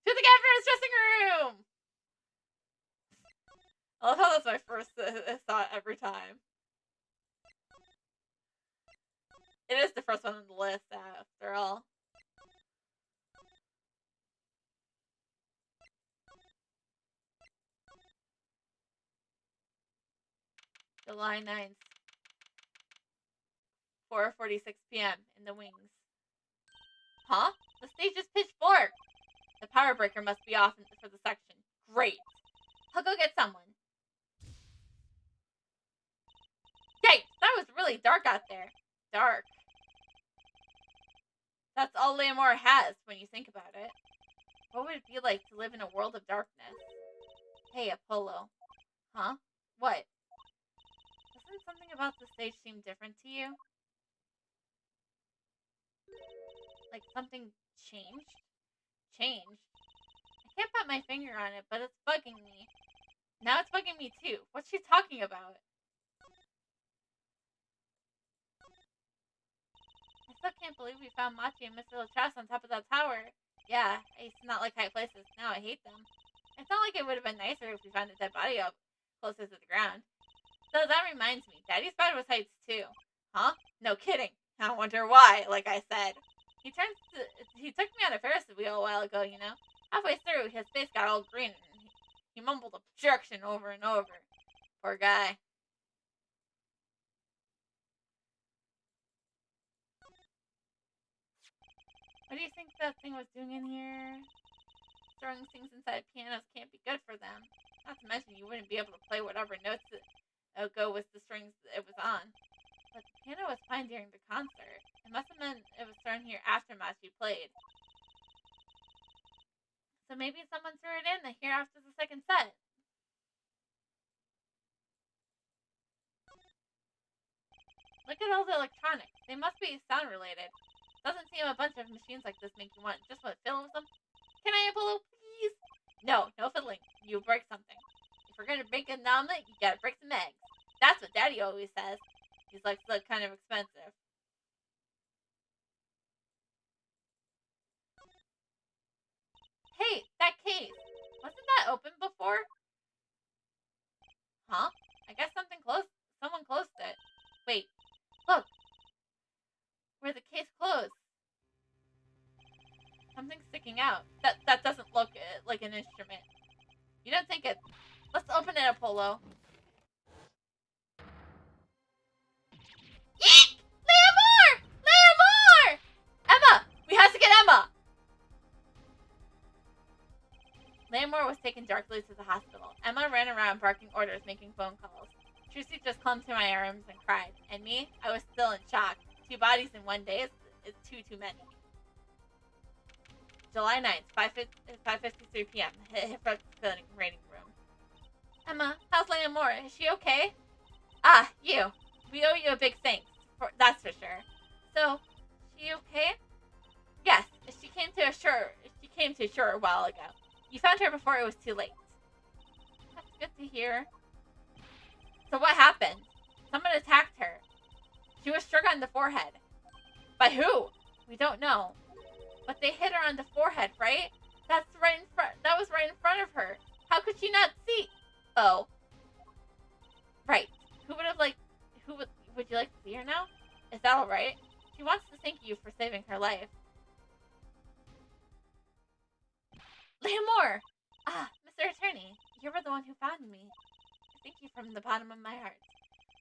To the governor's dressing room! I love how that's my first thought every time. It is the first one on the list, after all. July 9th. 4:46 p.m. in the wings. Huh? The stage is pitch black. The power breaker must be off for the section. Great. I'll go get someone. Yikes, that was really dark out there. Dark. That's all Leomore has when you think about it. What would it be like to live in a world of darkness? Hey, Apollo. Huh? What? Doesn't something about the stage seem different to you? Like something changed? Changed? I can't put my finger on it, but it's bugging me. Now it's bugging me too. What's she talking about? I still can't believe we found Machi and Mr. Latras on top of that tower. Yeah, I used to not like high places. Now I hate them. It's not like it would have been nicer if we found a dead body up closer to the ground. So that reminds me, Daddy's bad with heights too. Huh? No kidding. I wonder why, like I said. He took me on a Ferris wheel a while ago, you know. Halfway through, his face got all green and he mumbled objection over and over. Poor guy. What do you think that thing was doing in here? Throwing things inside pianos can't be good for them. Not to mention you wouldn't be able to play whatever notes that go with the strings it was on. But the piano was fine during the concert. It must have meant it was thrown here after Machi played. So maybe someone threw it in here after the second set. Look at all the electronics. They must be sound related. Doesn't seem a bunch of machines like this make you want just want to fiddle with them. Can I, Apollo, please? No, no fiddling. You break something. If we're gonna make an omelet, you gotta break some eggs. That's what Daddy always says. He's like, look kind of expensive. Hey, that case. Wasn't that open before? Huh? I guess someone closed it. Wait, look. Where the case closed. Something's sticking out. That doesn't look like an instrument. You don't think it... Let's open it, Apollo. Yeek! Leomore! Leomore! Emma! We have to get Emma! Leomore was taken darkly to the hospital. Emma ran around barking orders, making phone calls. Trucy just clung to my arms and cried. And me? I was still in shock. 2 bodies in 1 day is too many. July 9th, 5:53 p.m. Hifrux rating room. Emma, how's Leomore? Is she okay? Ah, you. We owe you a big thanks. That's for sure. So, she okay? Yes, she came to shore a while ago. You found her before it was too late. That's good to hear. So what happened? Someone attacked her. She was struck on the forehead. By who? We don't know. But they hit her on the forehead, right? That was right in front of her. How could she not see? Oh. Right. Would you like to see her now? Is that alright? She wants to thank you for saving her life. Leomore! Ah, Mr. Attorney, you were the one who found me. Thank you from the bottom of my heart.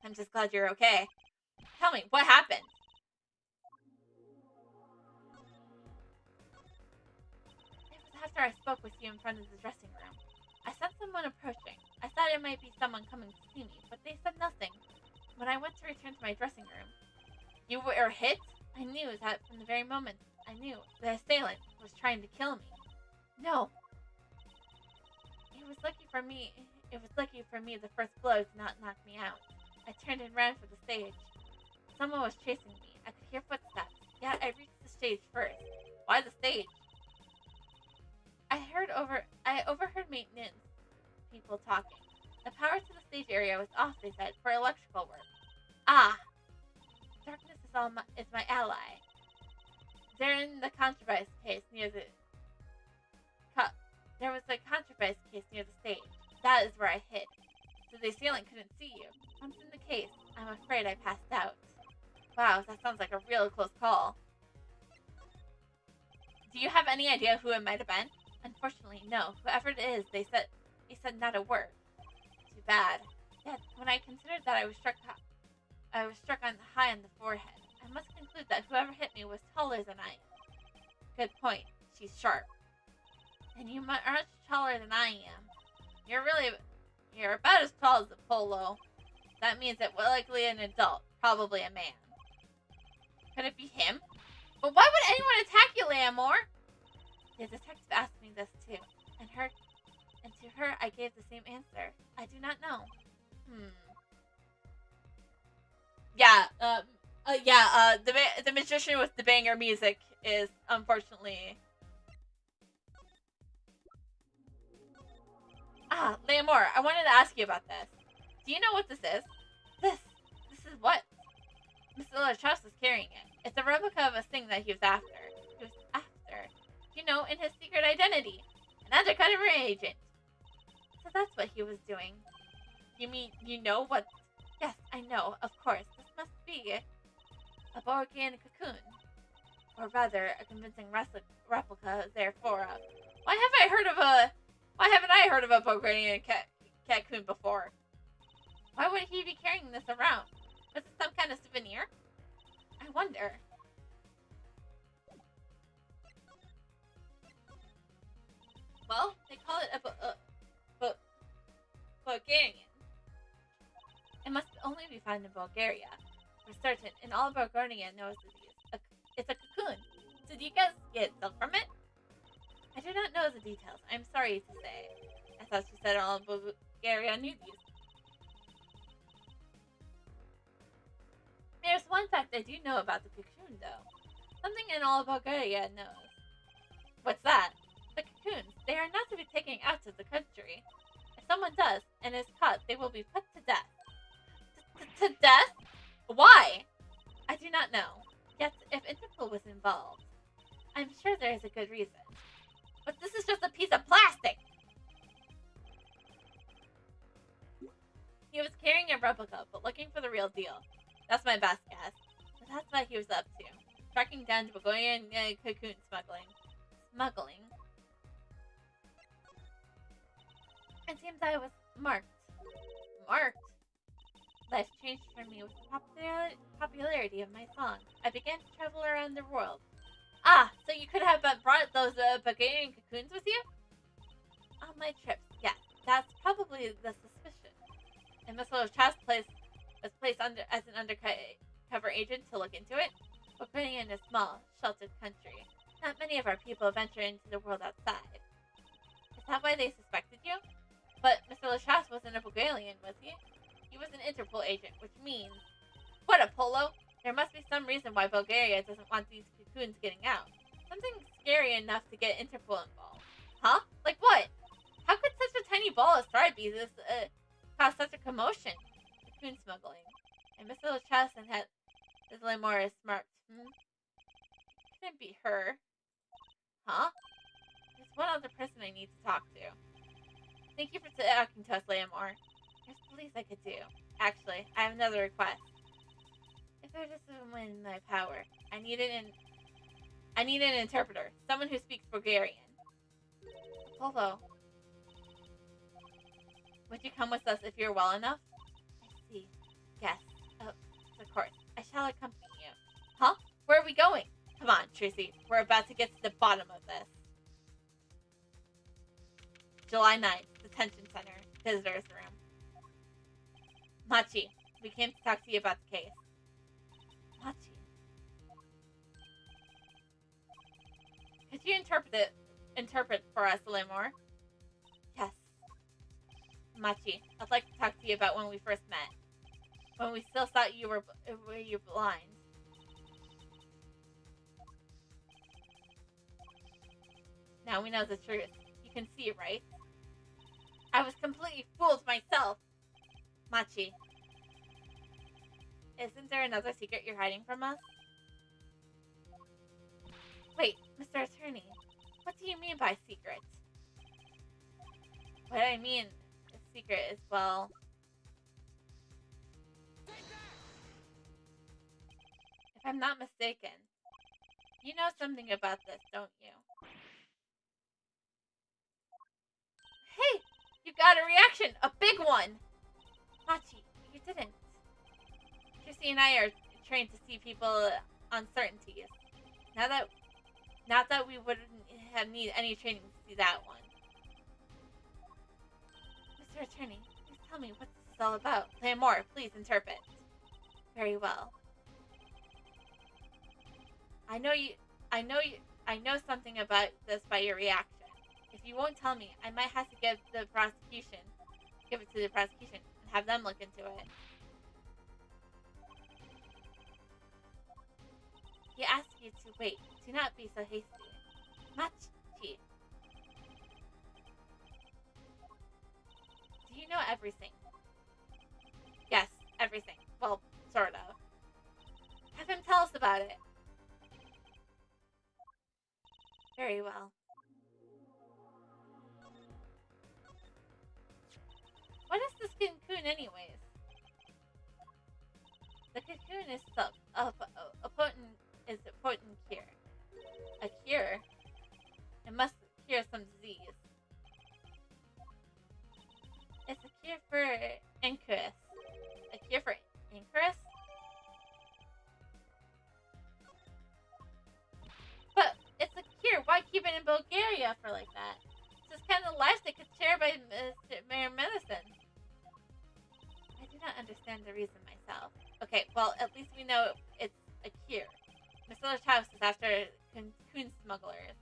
I'm just glad you're okay. Tell me, what happened? It was after I spoke with you in front of the dressing room. I sensed someone approaching. I thought it might be someone coming to see me, but they said nothing. When I went to return to my dressing room, you were hit? I knew that from the very moment I knew the assailant was trying to kill me. No. It was lucky for me the first blow did not knock me out. I turned and ran for the stage. someone was chasing me. I could hear footsteps, yet I reached the stage first. Why the stage? I overheard maintenance people talking. The power to the stage area was off, they said, for electrical work. Ah! Darkness is my ally. They're in the contraband case near the... There was a contraband case near the stage. That is where I hid. So the assailant couldn't see you. Once in the case, I'm afraid I passed out. Wow, that sounds like a real close call. Do you have any idea who it might have been? Unfortunately, no. Whoever it is, they said not a word. Too bad. Yet, when I considered that I was struck high on the forehead, I must conclude that whoever hit me was taller than I am. Good point. She's sharp. And you are much taller than I am. You're about as tall as Apollo. That means it was likely an adult, probably a man. Could it be him? But why would anyone attack you, Lamore? The detective asked me this too, and to her I gave the same answer. I do not know. The magician with the banger music is unfortunately... Ah, Lamore, I wanted to ask you about this. Do you know what this is? This is what? Mr. LaCrosse is carrying it. It's a replica of a thing that he was after. You know, in his secret identity. An undercover agent. So that's what he was doing. You mean, you know what? Yes, I know, of course. This must be a Borgian cocoon. Or rather, a convincing replica, therefore. Why haven't I heard of a Borgian cocoon before? Why would he be carrying this around? Was it some kind of souvenir? I wonder. Well, they call it a Bulgarian. It must only be found in Bulgaria. For certain, and all Bulgaria knows it's a cocoon. So do you guys get silk from it? I do not know the details. I'm sorry to say. I thought you said all Bulgaria knew these. There's one fact I do know about the cocoon, though. Something in all Bulgaria knows. What's that? The cocoons. They are not to be taken out of the country. If someone does, and is caught, they will be put to death. To death? Why? I do not know. Yet, if Interpol was involved, I'm sure there is a good reason. But this is just a piece of plastic! He was carrying a replica, but looking for the real deal. That's my best guess. But that's what he was up to. Tracking down Bulgarian cocoon smuggling. It seems I was marked. Marked? Life changed for me with the popularity of my song. I began to travel around the world. Ah, so you could have brought those Bulgarian cocoons with you? On my trips, yes. That's probably the suspicion. And Miss LaCrosse was placed as an undercover agent to look into it. Bulgaria is a small, sheltered country. Not many of our people venture into the world outside. Is that why they suspected you? But Mr. LaCrosse wasn't a Bulgarian, was he? He was an Interpol agent, which means... What, Apollo? There must be some reason why Bulgaria doesn't want these cocoons getting out. Something scary enough to get Interpol involved. Huh? Like what? How could such a tiny ball of starbbees cause such a commotion? Cocoon smuggling. And Mr. LaCrosse and his Lamore is smart. Couldn't be her. Huh? There's one other person I need to talk to. Thank you for talking to us, Lamore. There's the least I could do. Actually, I have another request. If there's someone in my power, I need an interpreter. Someone who speaks Bulgarian. Apollo. Would you come with us if you're well enough? I see. Yes. Oh, of course. I shall accompany you. Huh? Where are we going? Come on, Tracy. We're about to get to the bottom of this. July 9th, Detention Center, Visitor's Room. Machi, we came to talk to you about the case. Machi. Could you interpret for us, Lamore? Yes. Machi, I'd like to talk to you about when we first met. When we still thought you were blind. Now we know the truth. You can see, right? I was completely fooled myself. Machi, isn't there another secret you're hiding from us? Wait, Mr. Attorney, what do you mean by secret? What I mean, a secret is, well... If I'm not mistaken, you know something about this, don't you? Hey! You got a reaction! A big one! Machi, you didn't. Chrissy and I are trained to see people uncertainties. Not that we wouldn't have need any training to see that one. Mr. Attorney, please tell me what this is all about. Plan more, please interpret. Very well. I know something about this by your reaction. If you won't tell me, I might have to give it to the prosecution and have them look into it. He asked you to wait. Do not be so hasty. Machi. Do you know everything? Yes, everything. Well, sort of. Have him tell us about it. Very well. What is this cocoon anyways? The cocoon is a potent cure. A cure? It must cure some disease. It's a cure for Incarus. A cure for Incarus? But it's a cure. Why keep it in Bulgaria for like that? It's this kind of life that could share by mere medicine. I do not understand the reason myself. Okay, well, at least we know it's a cure. Mr. House is after cocoon smugglers.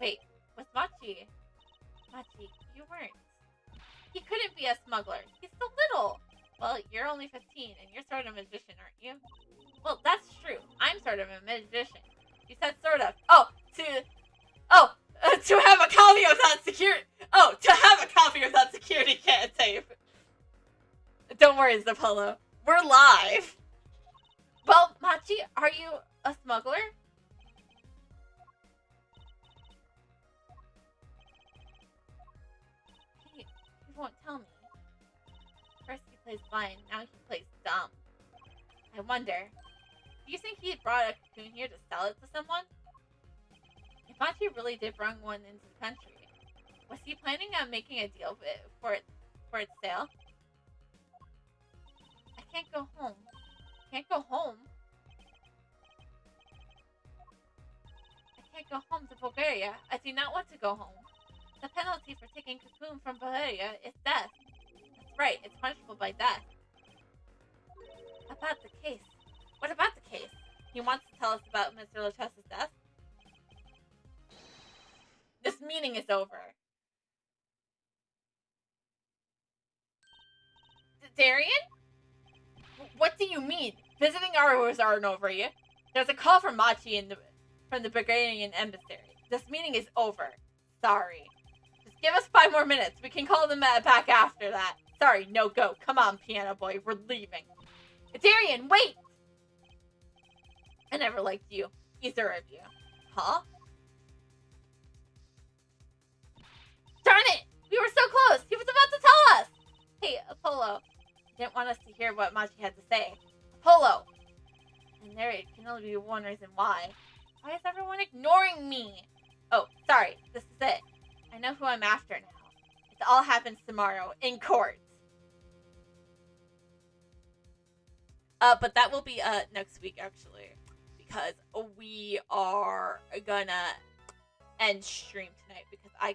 Wait, was Machi? Machi, you weren't. He couldn't be a smuggler. He's so little. Well, you're only 15, and you're sort of a magician, aren't you? Well, that's true. I'm sort of a magician. You said sort of. To have a copy of that security. Oh, to have a copy of that security tape. Don't worry, Zappolo. We're live. Well, Machi, are you a smuggler? He won't tell me. First he plays blind, now he plays dumb. I wonder, do you think he brought a cocoon here to sell it to someone? If Machi really did bring one into the country, was he planning on making a deal for its sale? I can't go home. Can't go home? I can't go home to Bulgaria. I do not want to go home. The penalty for taking cocoon from Bulgaria is death. That's right, it's punishable by death. About the case. What about the case? He wants to tell us about Mr. Lachesa's death? This meeting is over. Darian? What do you mean? Visiting hours aren't over yet. There's a call from Machi from the Bulgarian embassy. This meeting is over. Sorry. Just give us 5 more minutes. We can call them back after that. Sorry, no go. Come on, piano boy. We're leaving. Darian, wait! I never liked you. Either of you. Huh? Darn it! We were so close! He was about to tell us! Hey, Apollo. Didn't want us to hear what Machi had to say. Apollo! And there it can only be one reason why. Why is everyone ignoring me? Oh, sorry. This is it. I know who I'm after now. It all happens tomorrow, in court. But that will be, next week, actually. Because we are gonna end stream tonight because I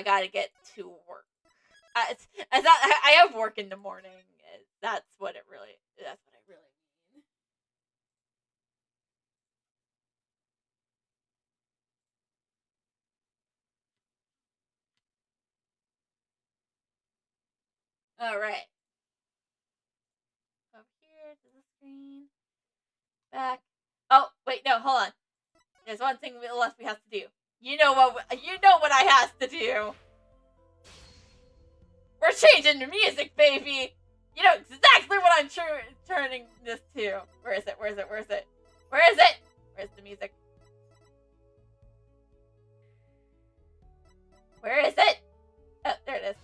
gotta get to work. I have work in the morning. That's what I really mean. Alright. Over here to the screen. Back. Oh, wait, no, hold on. There's one thing left we have to do. You know what I has to do. We're changing the music, baby. You know exactly what I'm turning this to. Where is it? Where is it? Where is it? Where is it? Where's the music? Where is it? Oh, there it is.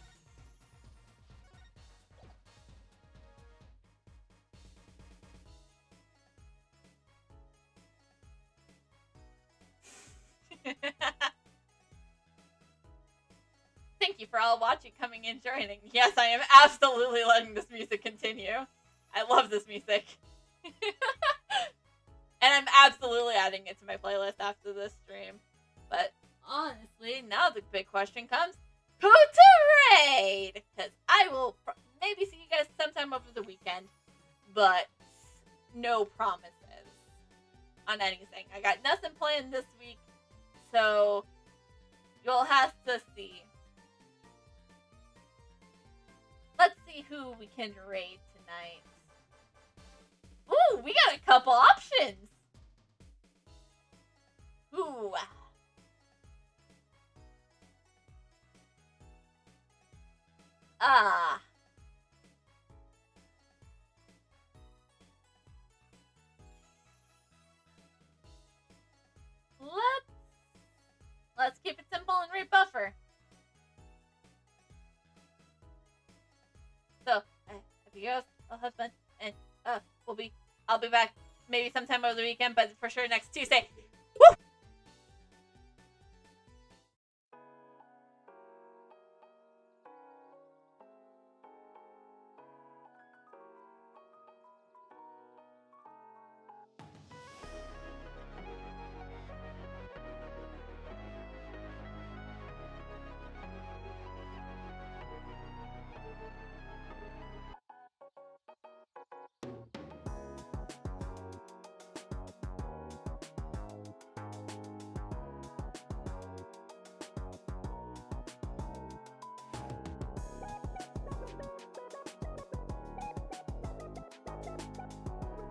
Thank you for all watching, coming in, joining. Yes, I am absolutely letting this music continue. I love this music. And I'm absolutely adding it to my playlist after this stream. But honestly, now the big question comes, who to raid? Because I will maybe see you guys sometime over the weekend, but no promises on anything. I got nothing planned this week, so you'll have to see. Let's see who we can raid tonight. Ooh, we got a couple options. Ooh. Let's keep it simple and raid Buffer. So, hope you guys will have fun, and I'll be back maybe sometime over the weekend, but for sure next Tuesday.